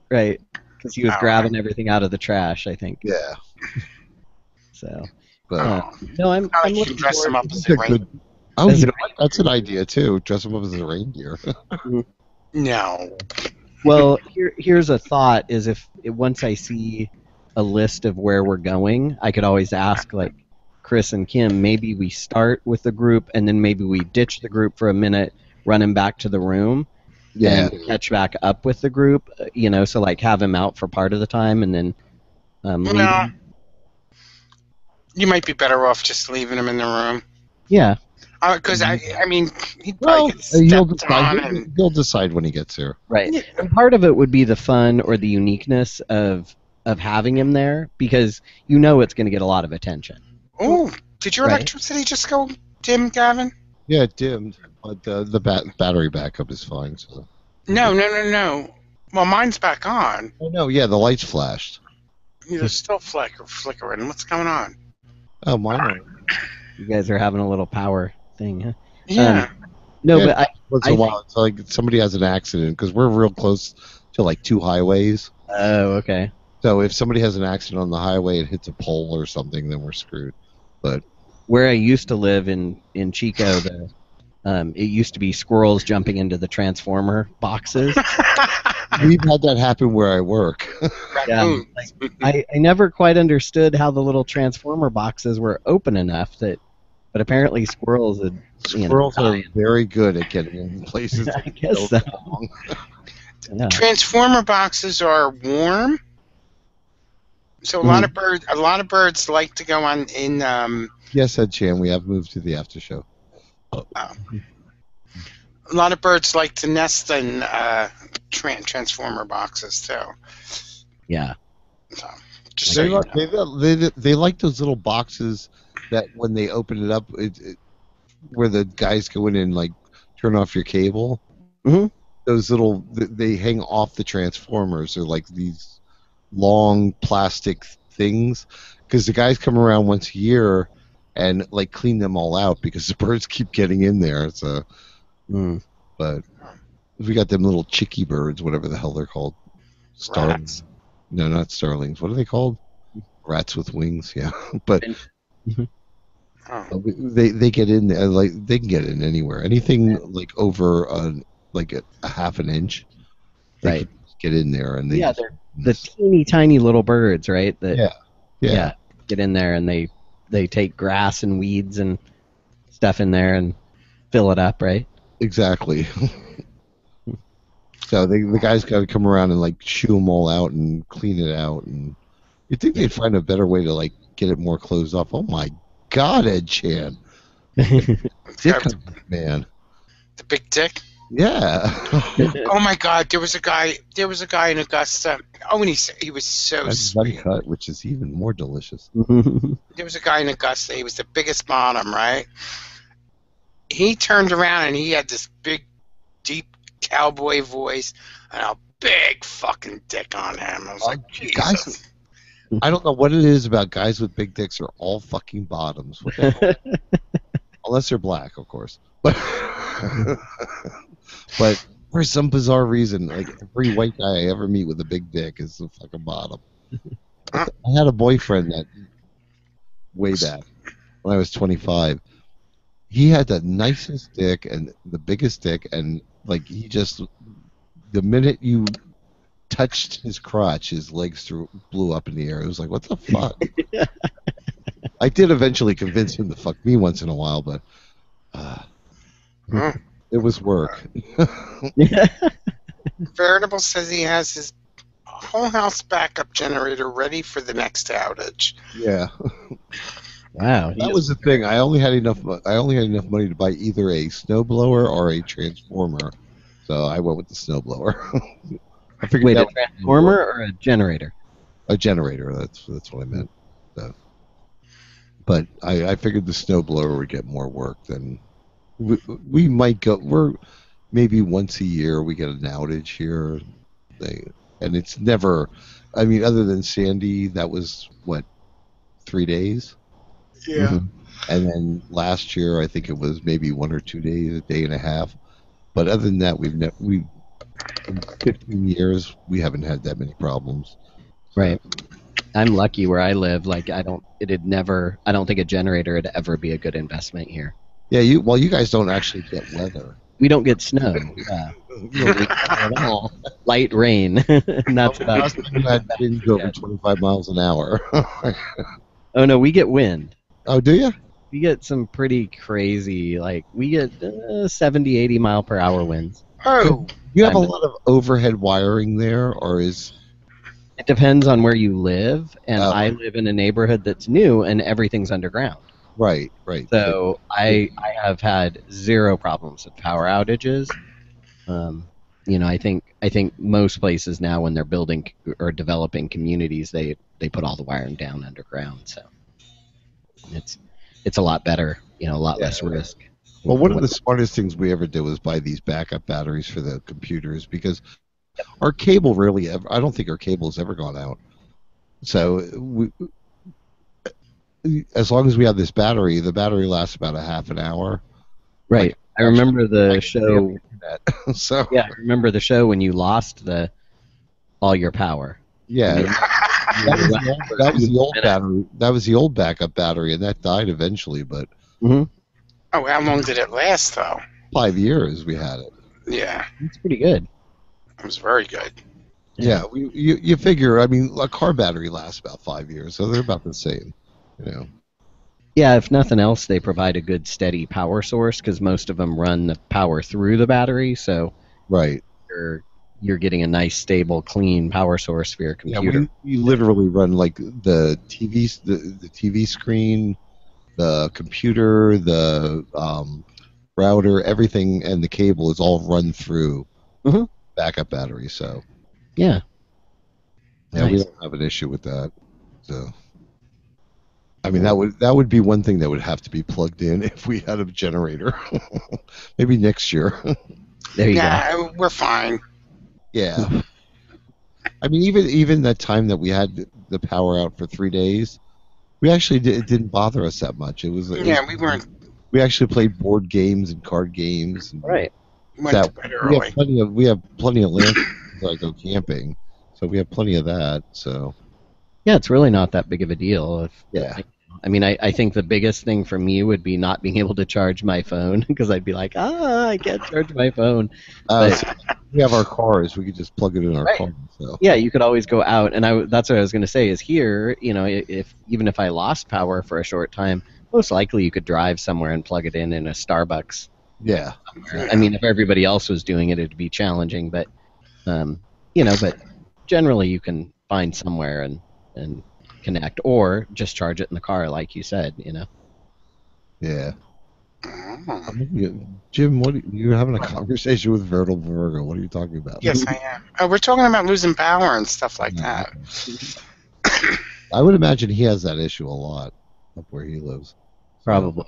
Right. Because he was Oh. grabbing everything out of the trash, I think. Yeah, So. but No, I'm I like you looking dress him forward- up as it's a a rain. good. Oh, As you a know what? That's an idea too. Dress him up as a reindeer. No. Well, here's a thought: is if once I see a list of where we're going, I could always ask like Chris and Kim. Maybe we start with the group, and then maybe we ditch the group for a minute, run him back to the room, Yeah, and catch back up with the group. So like have him out for part of the time, and then leave No. him. You might be better off just leaving him in the room. Yeah. Because I mean, he'd well, probably get he'll stepped decide. on and He'll decide when he gets here. Right. Yeah. And part of it would be the fun or the uniqueness of having him there, because it's going to get a lot of attention. Oh, did your Right. electricity just go dim, Gavin? Yeah, it dimmed, but the battery backup is fine. So. No. Well, mine's back on. Oh no, yeah, the lights flashed. They're still flickering. What's going on? Oh, mine are. You guys are having a little power thing, huh? Yeah. No, Yeah. but Once I in a while, it's like somebody has an accident because we're real close to like two highways. Oh, okay. So if somebody has an accident on the highway and hits a pole or something, then we're screwed. But Where I used to live in Chico, it used to be squirrels jumping into the transformer boxes. we've had that happen where I work. Raccoons. I never quite understood how the little transformer boxes were open enough but apparently squirrels had. Squirrels are dying. very good at getting in places. I that guess don't so. belong. Yeah. Transformer boxes are warm, so a lot of birds like to go on in. Yes, Ed Chan, we have moved to the after show. A lot of birds like to nest in transformer boxes too. Yeah. So, just so They you like, know. they like those little boxes that when they open it up, where the guys go in and like turn off your cable. Mhm. Those little they hang off the transformers. They're like these long plastic things because the guys come around once a year and like clean them all out because the birds keep getting in there. So, but we got them little chicky birds, whatever the hell they're called. Rats. No, not starlings. What are they called? Rats with wings. Yeah, but Oh. they get in there. Like they can get in anywhere. Anything like over like a half an inch, they Right. can get in there and they. Yeah, they're the teeny tiny little birds, right? That Yeah. get in there and they take grass and weeds and stuff in there and fill it up, right? Exactly. So the guys got to come around and like shoo them all out and clean it out, and you'd think they'd find a better way to like get it more closed off. Oh my God, Ed Chan, dick man, The big dick. yeah. Oh my God! There was a guy in Augusta. Oh, and he was so That's sweet. uncut, which is even more delicious. There was a guy in Augusta. He was the biggest bottom, right? He turned around and he had this big, deep cowboy voice and a big fucking dick on him. I was like, Jesus. Guys, I don't know what it is about guys with big dicks are all fucking bottoms. What the hell? Unless they're black, of course. But but for some bizarre reason, like every white guy I ever meet with a big dick is a fucking bottom. I had a boyfriend that way back when I was 25. He had the nicest dick and the biggest dick, and like he just the minute you touched his crotch, his legs blew up in the air. It was like, what the fuck? I did eventually convince him to fuck me once in a while, but uh, Mm. it was work. Veritable says he has his whole house backup generator ready for the next outage. Yeah, Wow. that was the thing. I only had enough. I only had enough money to buy either a snowblower or a transformer, so I went with the snowblower. I figured Wait, that a would transformer or a generator? a generator. That's what I meant. So, but I figured the snowblower would get more work than we might go. We're maybe once a year we get an outage here. And it's never. I mean, other than Sandy, that was what 3 days. Yeah. And then last year, I think it was maybe 1 or 2 days, a day and a half. But other than that, we in 15 years we haven't had that many problems. Right. I'm lucky where I live. Like I don't think a generator would ever be a good investment here. Yeah, you guys don't actually get weather. We don't get snow. Yeah. You don't get weather at all. Light rain. And that's about Last time you had winds over 25 miles an hour. Oh no, we get wind. Oh, do you? We get some pretty crazy, like we get 70, 80 mile per hour winds. Oh, You have a lot of overhead wiring there, or is It depends on where you live, and Oh. I live in a neighborhood that's new and everything's underground. right? So I have had zero problems with power outages. I think most places now when they're building or developing communities, they put all the wiring down underground. So it's a lot better, a lot less risk. Well, one of the smartest things we ever did was buy these backup batteries for the computers because our cable rarely ever. I don't think our cable has ever gone out. So as long as we have this battery, the battery lasts about a half an hour. Right. I remember the show. So Yeah, I remember the show when you lost all your power. yeah, I that mean, was the old battery. That was the old backup battery, and that died eventually. But oh, how long did it last, though? 5 years we had it. Yeah, It's pretty good. it was very good. Yeah, you figure. I mean, a car battery lasts about 5 years, so they're about the same. Yeah, if nothing else, they provide a good steady power source because most of them run the power through the battery, so Right. you're getting a nice, stable, clean power source for your Yeah, computer. we literally run like the TV screen, the computer, the router, everything, and the cable is all run through Mhm. backup battery. So Yeah. yeah, we Nice. don't have an issue with that. So I mean, that would be one thing that would have to be plugged in if we had a generator. Maybe next year. There you go. Yeah, we're fine. Yeah. I mean, even that time that we had the power out for 3 days, it didn't bother us that much. Yeah, we weren't. We actually played board games and card games. And Right. Went to bed early. we have plenty of land where I go camping, so we have plenty of that. So Yeah, it's really not that big of a deal. yeah, I mean, I think the biggest thing for me would be not being able to charge my phone because I'd be like, I can't charge my phone. so we have our cars. We could just plug it in our Right. car. So Yeah, you could always go out, and that's what I was going to say. Is here, even if I lost power for a short time, most likely you could drive somewhere and plug it in a Starbucks. yeah, I mean, if everybody else was doing it, it'd be challenging, but but generally you can find somewhere and connect, or just charge it in the car, like you said. yeah. Oh. Jim, you're having a conversation with Veritable Virgo. What are you talking about? Yes, I am. Oh, we're talking about losing power and stuff like that. I would imagine he has that issue a lot up where he lives. Probably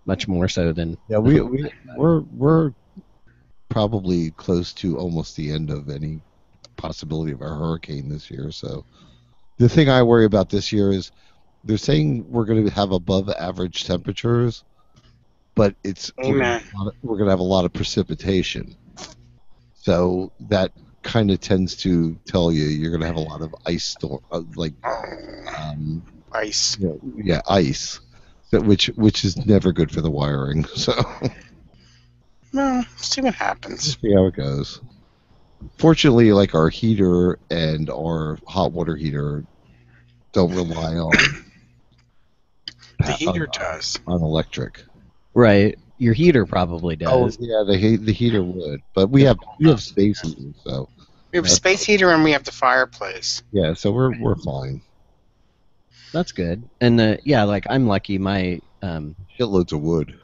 much more so than Yeah, we're probably close to almost the end of any possibility of a hurricane this year. So the thing I worry about this year is they're saying we're going to have above average temperatures, but Amen. we're going to have a lot of precipitation. So that kind of tends to tell you're going to have a lot of ice storm, Ice. ice. which is never good for the wiring. So Well, see what happens. see how it goes. Fortunately, like our heater and our hot water heater don't rely The heater does. on electric. Right. Your heater probably Oh does. yeah, the heater would, but we have space heating, so We have a space heater and we have the fireplace. yeah, so we're fine. That's good. And yeah, like I'm lucky. My Shitloads of wood.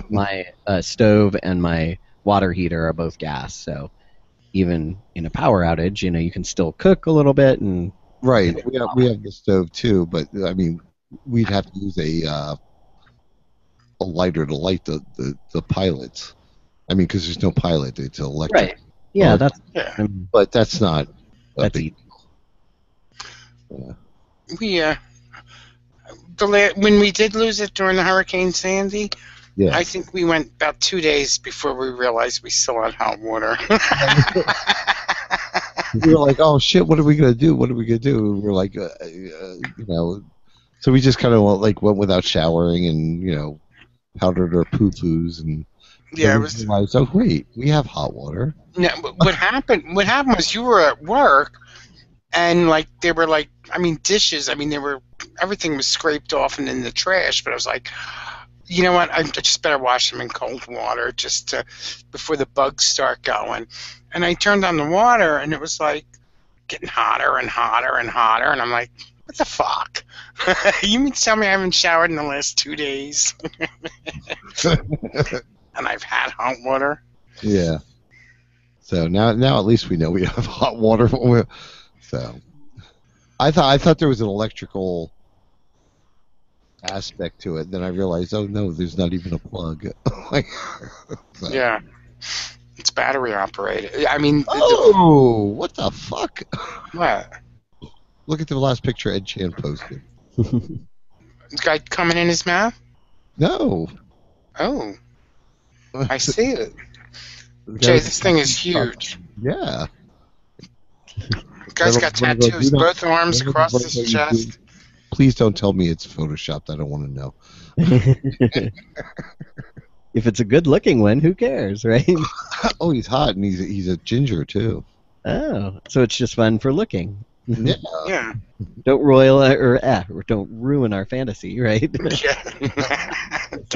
my stove and my water heater are both gas, so even in a power outage, you can still cook a little bit. And Right. We have the stove too, but I mean, we'd have to use a lighter to light the pilots. I mean, because there's no pilot; it's electric. right. Yeah, Or- that's Yeah. But that's not a that's big. easy. We when we did lose it during the Hurricane Sandy, Yeah. I think we went about 2 days before we realized we still had hot water. We were like, "Oh shit! What are we gonna do? What are we gonna do?" We were like, So we just kind of went without showering and powdered our poo-poos and Yeah, then it we was. realized, oh wait, we have hot water. No, but what happened? What happened was you were at work, and they were dishes. Everything was scraped off and in the trash. But I was like, you know what? I just better wash them in cold water before the bugs start going. And I turned on the water, and it was getting hotter and hotter and hotter. And I'm like, what the fuck? You mean to tell me I haven't showered in the last 2 days? And I've had hot water. Yeah. So now at least we know we have hot water. So I thought there was an electrical aspect to it. Then I realized, oh no, there's not even a plug. So- Yeah. It's battery operated. Oh, what the fuck? What? Look at the last picture Ed Chan posted. This guy coming in his mouth? No. Oh, I see it. Jay, this thing is huge. Yeah. Guy's got One of those, tattoos, you know, both arms one of across those his things chest. Please don't tell me it's photoshopped. I don't want to know. If it's a good-looking one, who cares, right? Oh, he's hot, and he's a ginger too. Oh, so it's just fun for looking. Yeah. Yeah. Don't don't ruin our fantasy, right? Yeah. It's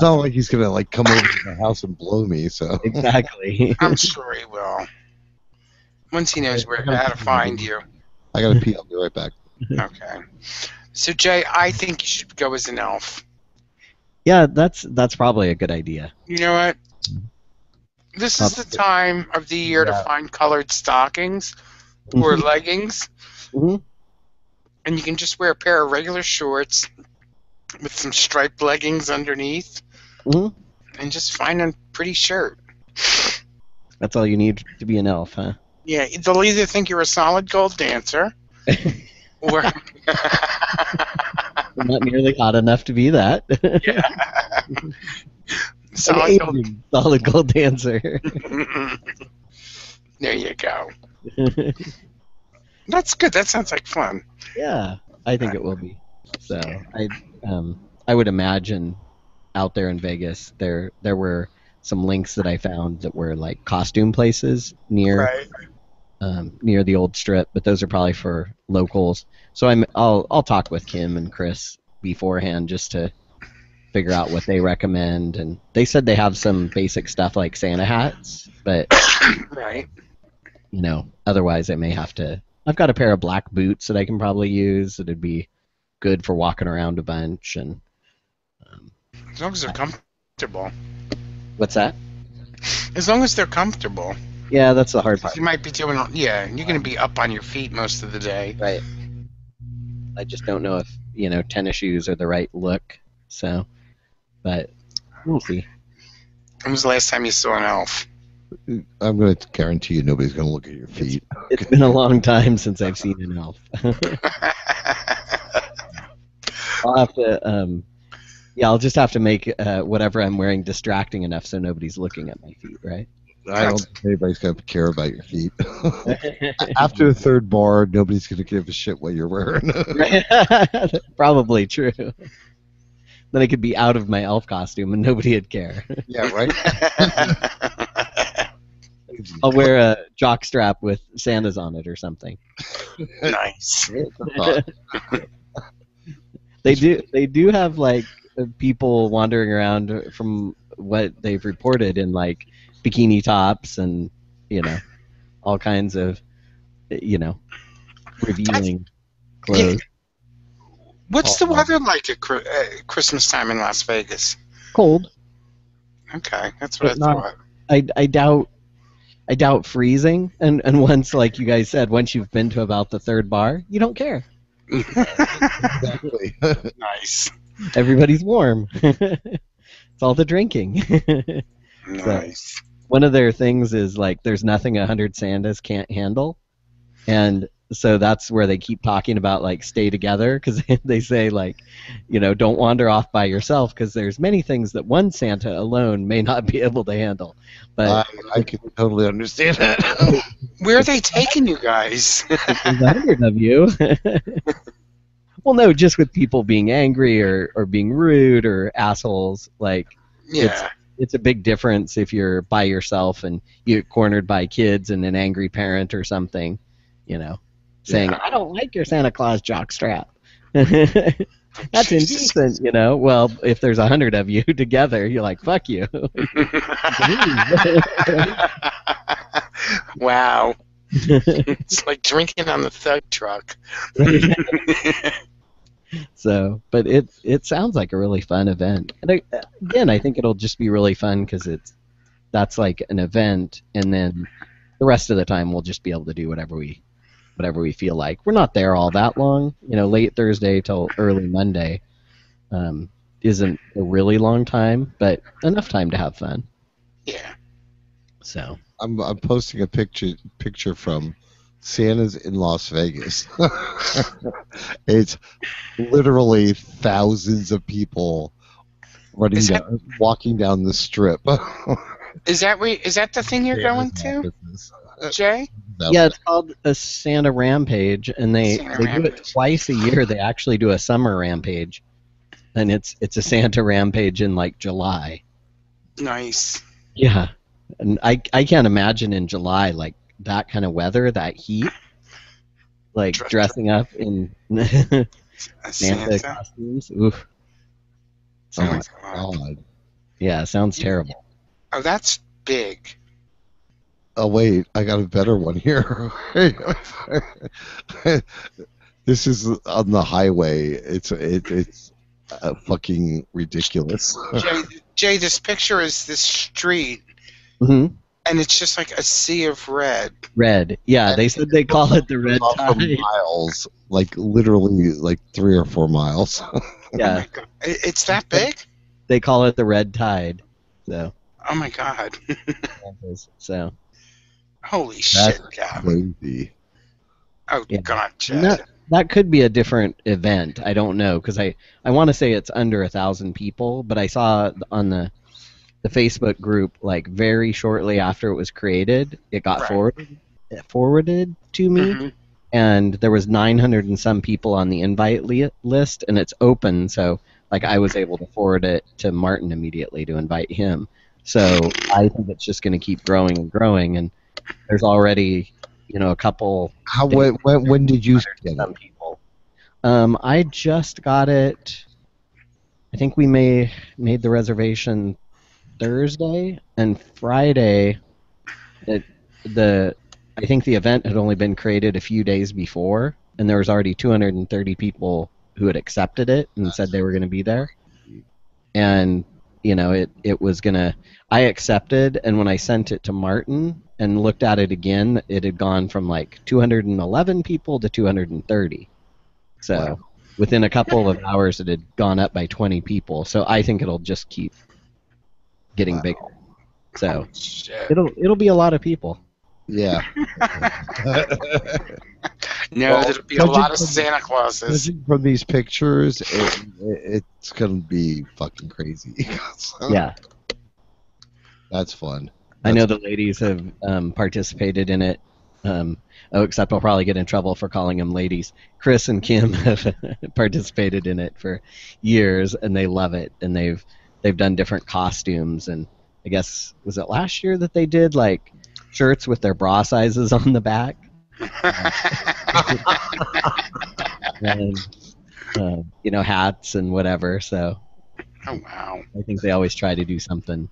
not like he's gonna come over to the house and blow me. So Exactly. I'm sure he will. Once he knows how to find you. I gotta pee. I'll be right back. Okay. So Jay, I think you should go as an elf. Yeah, that's probably a good idea. You know what? This is the time of the year to find colored stockings or leggings, Mhm. and you can just wear a pair of regular shorts with some striped leggings underneath, Mhm. and just find a pretty shirt. That's all you need to be an elf, huh? Yeah, they'll either think you're a solid gold dancer, or I'm not nearly hot enough to be that. solid gold. Solid gold dancer. There you go. That's good. That sounds like fun. Yeah, I think it will be. So I would imagine out there in Vegas there were some links that I found that were like costume places near Right. near the old strip, but those are probably for locals. So I'll talk with Kim and Chris beforehand just to figure out what they recommend. And they said they have some basic stuff like Santa hats, but Right. otherwise I may have to. I've got a pair of black boots that I can probably use. That'd be good for walking around a bunch. And As long as they're comfortable. what's that? As long as they're comfortable. Yeah, that's the hard part. You might be doing. Yeah, you're going to be up on your feet most of the day. Right. I just don't know if tennis shoes are the right look. So, but we'll see. When was the last time you saw an elf? I'm going to guarantee you nobody's going to look at your feet. It's been a long time since I've seen an elf. I'll have to. I'll just have to make whatever I'm wearing distracting enough so nobody's looking at my feet, right? I don't think anybody's going to care about your feet. After the third bar, nobody's going to give a shit what you're wearing. Probably true. then I could be out of my elf costume and nobody would care. Yeah, right. I'll wear a jock strap with Santas on it or something. Nice. They do have like people wandering around from what they've reported in like bikini tops and all kinds of revealing clothes. What's the weather like at Christmas time in Las Vegas? Cold. Okay, that's what But I not- thought. I doubt freezing. And once, like you guys said, once you've been to about the third bar, you don't care. Exactly. Nice. Everybody's warm. It's all the drinking. Nice. One of their things is like there's nothing 100 Santas can't handle, and so that's where they keep talking about like stay together, because they say like don't wander off by yourself, because there's many things that one Santa alone may not be able to handle. But I can totally understand that. Where are they taking you guys? there's 100 of you. Well, no, just with people being angry or being rude or assholes. Like Yeah. it's a big difference if you're by yourself and you get cornered by kids and an angry parent or something, saying, Yeah. I don't like your Santa Claus jockstrap. That's Jesus. indecent, Well, if there's 100 of you together, you're like, fuck you. Wow. It's like drinking on the thug truck. So, but it sounds like a really fun event. And again, I think it'll just be really fun because that's like an event, and then the rest of the time we'll just be able to do whatever we feel like. We're not there all that long, late Thursday till early Monday. Isn't a really long time, but enough time to have fun. Yeah. So I'm posting a picture from Santa's in Las Vegas. It's literally thousands of people walking down the strip. Is that the thing you're going to, Jay? yeah, it's called a Santa Rampage, and they Santa do it Rampage. twice a year. They actually do a summer rampage, and it's a Santa Rampage in like July. Nice. Yeah, and I can't imagine in July like that kind of weather, that heat, like dressing up in A Santa Santa. costumes. Oof. Oh my Sounds God. odd. Yeah, sounds terrible. Oh, that's big. Oh wait, I got a better one here. This is on the highway. It's fucking ridiculous. Jay, this picture is this street, hmm and it's just like a sea of red. Red. Yeah, they said they call it the red Off for tide. miles, like literally, like 3 or 4 miles. Oh Yeah, my God. It's that big? they call it the red tide. So, Oh my God. so Holy That's shit, Gavin. crazy. Oh Yeah. God, Jay. that could be a different event. I don't know, because I want to say it's under 1,000 people, but I saw on the Facebook group like very shortly after it was created, it got Right. forwarded to me, Mhm. and there was 900 and some people on the invite list, and it's open, so like I was able to forward it to Martin immediately to invite him. So I think it's just going to keep growing and growing, and there's already a couple How when did you get some it? people. I just got it. I think we made the reservation Thursday, and Friday. I think the event had only been created a few days before, and there was already 230 people who had accepted it and said they were going to be there. And it was gonna. I accepted, and when I sent it to Martin and looked at it again, it had gone from like 211 people to 230. So Wow. within a couple of hours, it had gone up by 20 people. So I think it'll just keep getting Wow. bigger. So Holy shit. it'll be a lot of people. Yeah. No, Well, there'll be a lot of judging Santa Clauses. Judging from these pictures, it's gonna be fucking crazy. Yeah, That's fun. I know the ladies have participated in it Except I'll probably get in trouble for calling them ladies. Chris and Kim have participated in it for years, and they love it. And they've done different costumes. And I guess was it last year that they did like shirts with their bra sizes on the back, and hats and whatever. So Oh, wow. I think they always try to do something,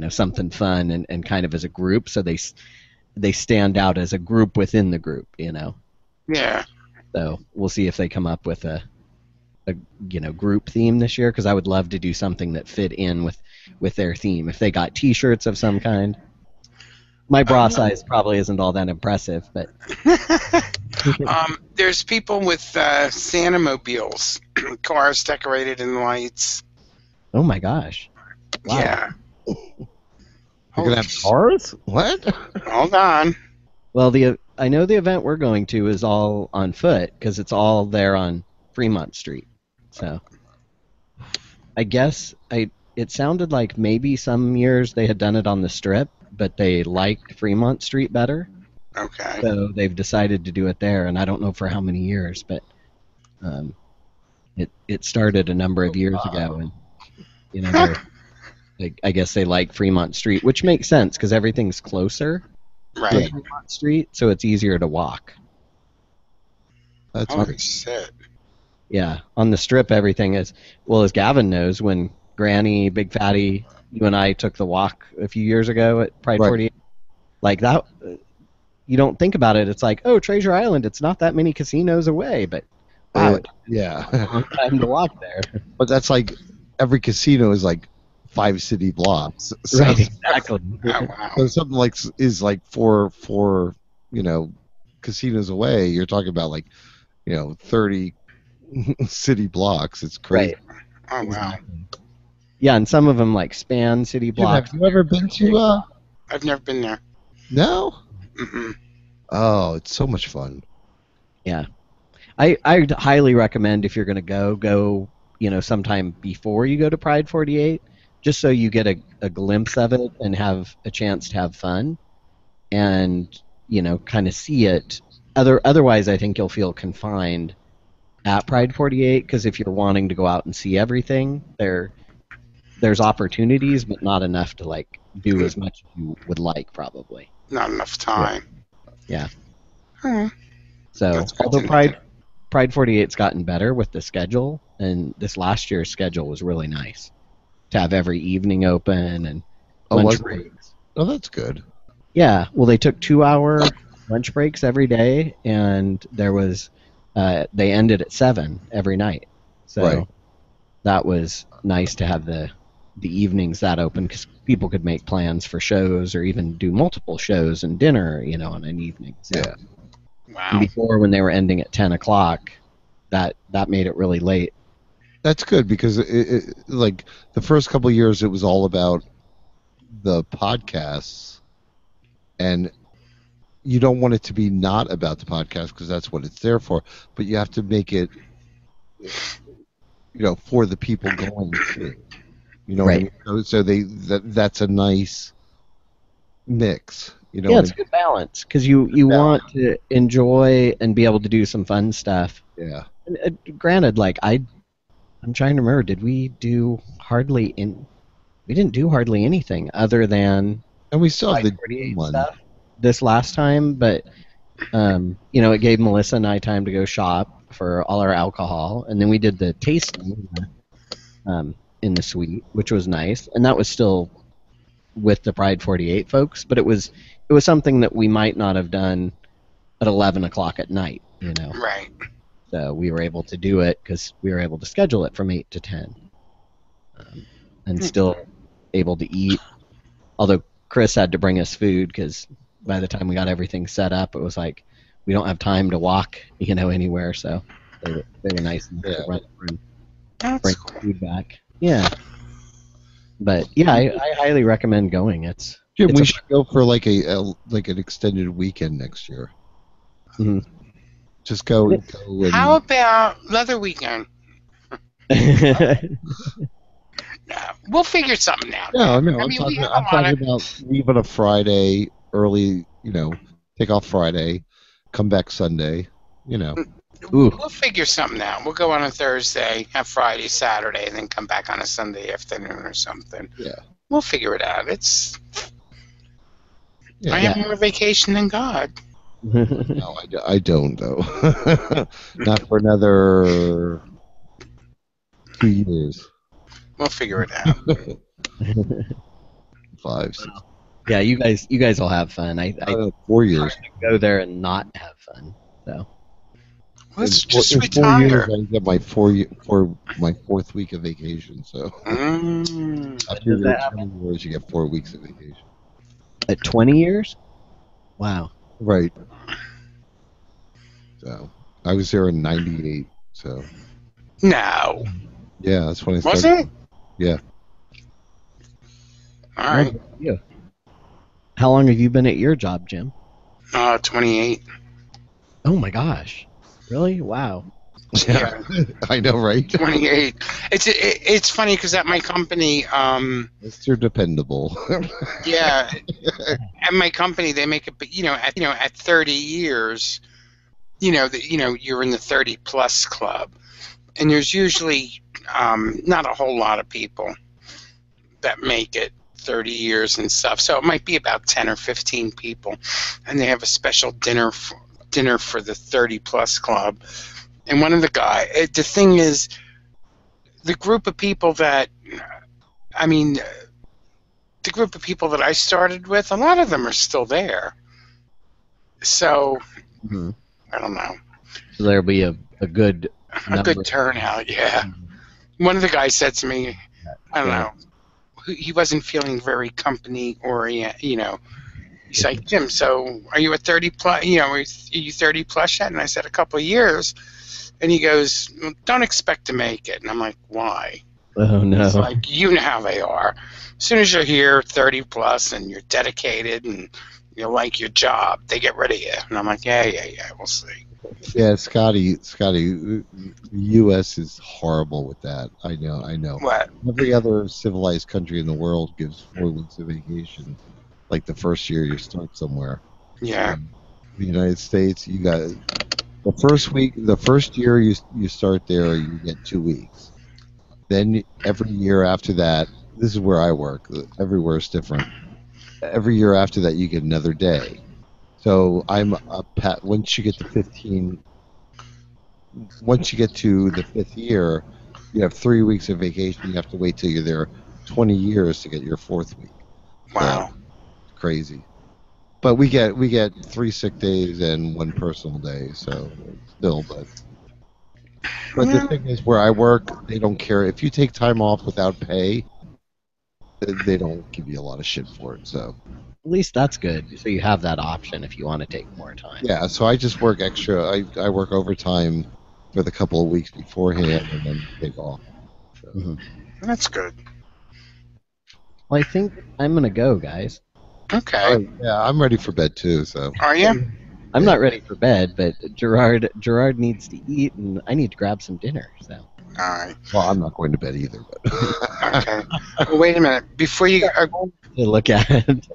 something fun and kind of as a group, so they stand out as a group within the group, Yeah. So we'll see if they come up with a group theme this year, because I would love to do something that fit in with their theme. If they got T-shirts of some kind. My bra size probably isn't all that impressive, but There's people with Santa mobiles, cars decorated in lights. oh my gosh. Wow. Yeah. You're gonna have cars? What? Hold on. Well, I know the event we're going to is all on foot because it's all there on Fremont Street. So I guess it sounded like maybe some years they had done it on the Strip, but they liked Fremont Street better. Okay. So they've decided to do it there, and I don't know for how many years, but it started a number of years ago, and I guess they like Fremont Street, which makes sense because everything's closer to Right. Fremont Street, so it's easier to walk. That's Holy great. shit. Yeah, on the Strip, everything is, well, as Gavin knows, when Granny, Big Fatty, you and I took the walk a few years ago at Pride Right. 48, like that, you don't think about it. It's like, oh, Treasure Island, it's not that many casinos away, but wow, it's Yeah. a long time to walk there. But that's like every casino is like 5 city blocks. So, Right, exactly. Oh, wow. so something like is like four casinos away. You're talking about like 30 city blocks. It's crazy. Right. Oh, wow. Yeah, and some of them like span city Jim, blocks. have you ever been to? I've never been there. No. Mm-mm. Oh, it's so much fun. I'd highly recommend if you're going to go, sometime before you go to Pride 48, just so you get a glimpse of it and have a chance to have fun and, kind of see it. Otherwise, I think you'll feel confined at Pride 48, because if you're wanting to go out and see everything, there's opportunities, but not enough to, like, do as much as you would like, probably. Not enough time. Yeah. Hmm. So, That's good although to know. Pride 48's gotten better with the schedule, and this last year's schedule was really nice. To have every evening open and Oh, lunch was it? breaks. Oh, that's good. Yeah, well, they took 2-hour lunch breaks every day, and there was they ended at 7 every night. So Right. that was nice to have the evenings that open, because people could make plans for shows or even do multiple shows and dinner, on an evening. So. Yeah. And Wow. before, when they were ending at 10 o'clock, that made it really late. That's good because like the first couple of years, it was all about the podcasts, and you don't want it to be not about the podcast because that's what it's there for. But you have to make it, for the people going to. You know Right. what I mean? So that's a nice mix. You know Yeah, what it's a good balance, because you want to enjoy and be able to do some fun stuff. I mean? Yeah. And, granted, like I'm trying to remember, did we do hardly we didn't do hardly anything other than And we still have the 48 one. stuff this last time, but it gave Melissa and I time to go shop for all our alcohol, and then we did the tasting in the suite, which was nice, and that was still with the Pride 48 folks, but it was something that we might not have done at 11 o'clock at night, Right. So we were able to do it because we were able to schedule it from 8 to 10, and still able to eat. Although Chris had to bring us food, because by the time we got everything set up, it was like we don't have time to walk, anywhere. So they were nice enough to run over and That's bring cool. food back. Yeah, but yeah, I highly recommend going. Jim, It's we a- should go for like like an extended weekend next year. Mhm. Just go and How about Leather Weekend? No, we'll figure something out. no, I I'm mean, we talking, have a I'm lot talking about leaving a Friday early, take off Friday, come back Sunday. You know. Ooh. We'll figure something out. We'll go on a Thursday, have Friday, Saturday, and then come back on a Sunday afternoon or something. Yeah. We'll figure it out. It's Yeah. I have more vacation than God. No, I don't though. Not for another 2 years. We'll figure it out. 5, 6. Yeah, you guys will have fun. I 4 years. go there and not have fun. So Let's In just 4 retire. years, I get my 4th week of vacation. So after does your that 20 years, you get 4 weeks of vacation. at 20 years, wow. Right. So I was there in '98. So No. yeah, that's when I Was started. it? Yeah. All right. You. How long have you been at your job, Jim? 28. Oh my gosh, really? Wow. Yeah. I know, right? 28. It's funny because at my company, Mr. Dependable. yeah, at my company they make it, but at 30 years, you're in the 30 plus club, and there's usually not a whole lot of people that make it 30 years and stuff. So it might be about 10 or 15 people, and they have a special dinner for the 30 plus club. And one of the the thing is, the group of people that, the group of people that I started with, a lot of them are still there. So, Mhm. I don't know. So there'll be a good A number. good turnout, yeah. One of the guys said to me, I don't know, he wasn't feeling very company oriented, He's like, Jim, so are you at 30 plus, are you 30 plus yet? And I said, a couple of years. And he goes, well, don't expect to make it. And I'm like, why? Oh no. He's like, you know how they are. As soon as you're here, 30 plus, and you're dedicated and you like your job, they get rid of you. And I'm like, yeah, we'll see. Yeah, Scotty, the U.S. is horrible with that. I know. What? Every other civilized country in the world gives 4 weeks of vacation, like the first year you start somewhere. Yeah. The United States, you got the first year you start there, you get 2 weeks. Then every year after that, this is where I work. Everywhere is different. Every year after that, you get another day. So once you get to the 5th year, you have 3 weeks of vacation. You have to wait till you're there 20 years to get your 4th week. Wow. So, crazy. But we get 3 sick days and 1 personal day. So still, but the thing is, where I work, they don't care if you take time off without pay. They don't give you a lot of shit for it. So. At least that's good. So you have that option if you want to take more time. Yeah, so I just work extra. I work overtime for the couple of weeks beforehand and then take off. So. Mm-hmm. That's good. Well, I think I'm gonna go, guys. Okay. All right, yeah, I'm ready for bed too. So. Are you? I'm not ready for bed, but Gerard needs to eat, and I need to grab some dinner. So. All right. Well, I'm not going to bed either. But. Okay. Well, wait a minute. Before you Look at it.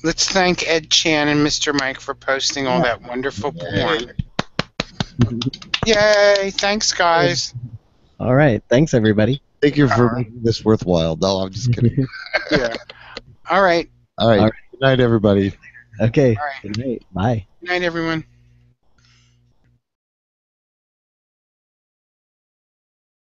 let's thank Ed Chan and Mr. Mike for posting all that wonderful porn. Yay! Thanks, guys. All right. Thanks, everybody. Thank you for making this worthwhile. No, I'm just kidding. Yeah. All right. All right. Good night, everybody. Okay. All right. Good night. Bye. Good night, everyone.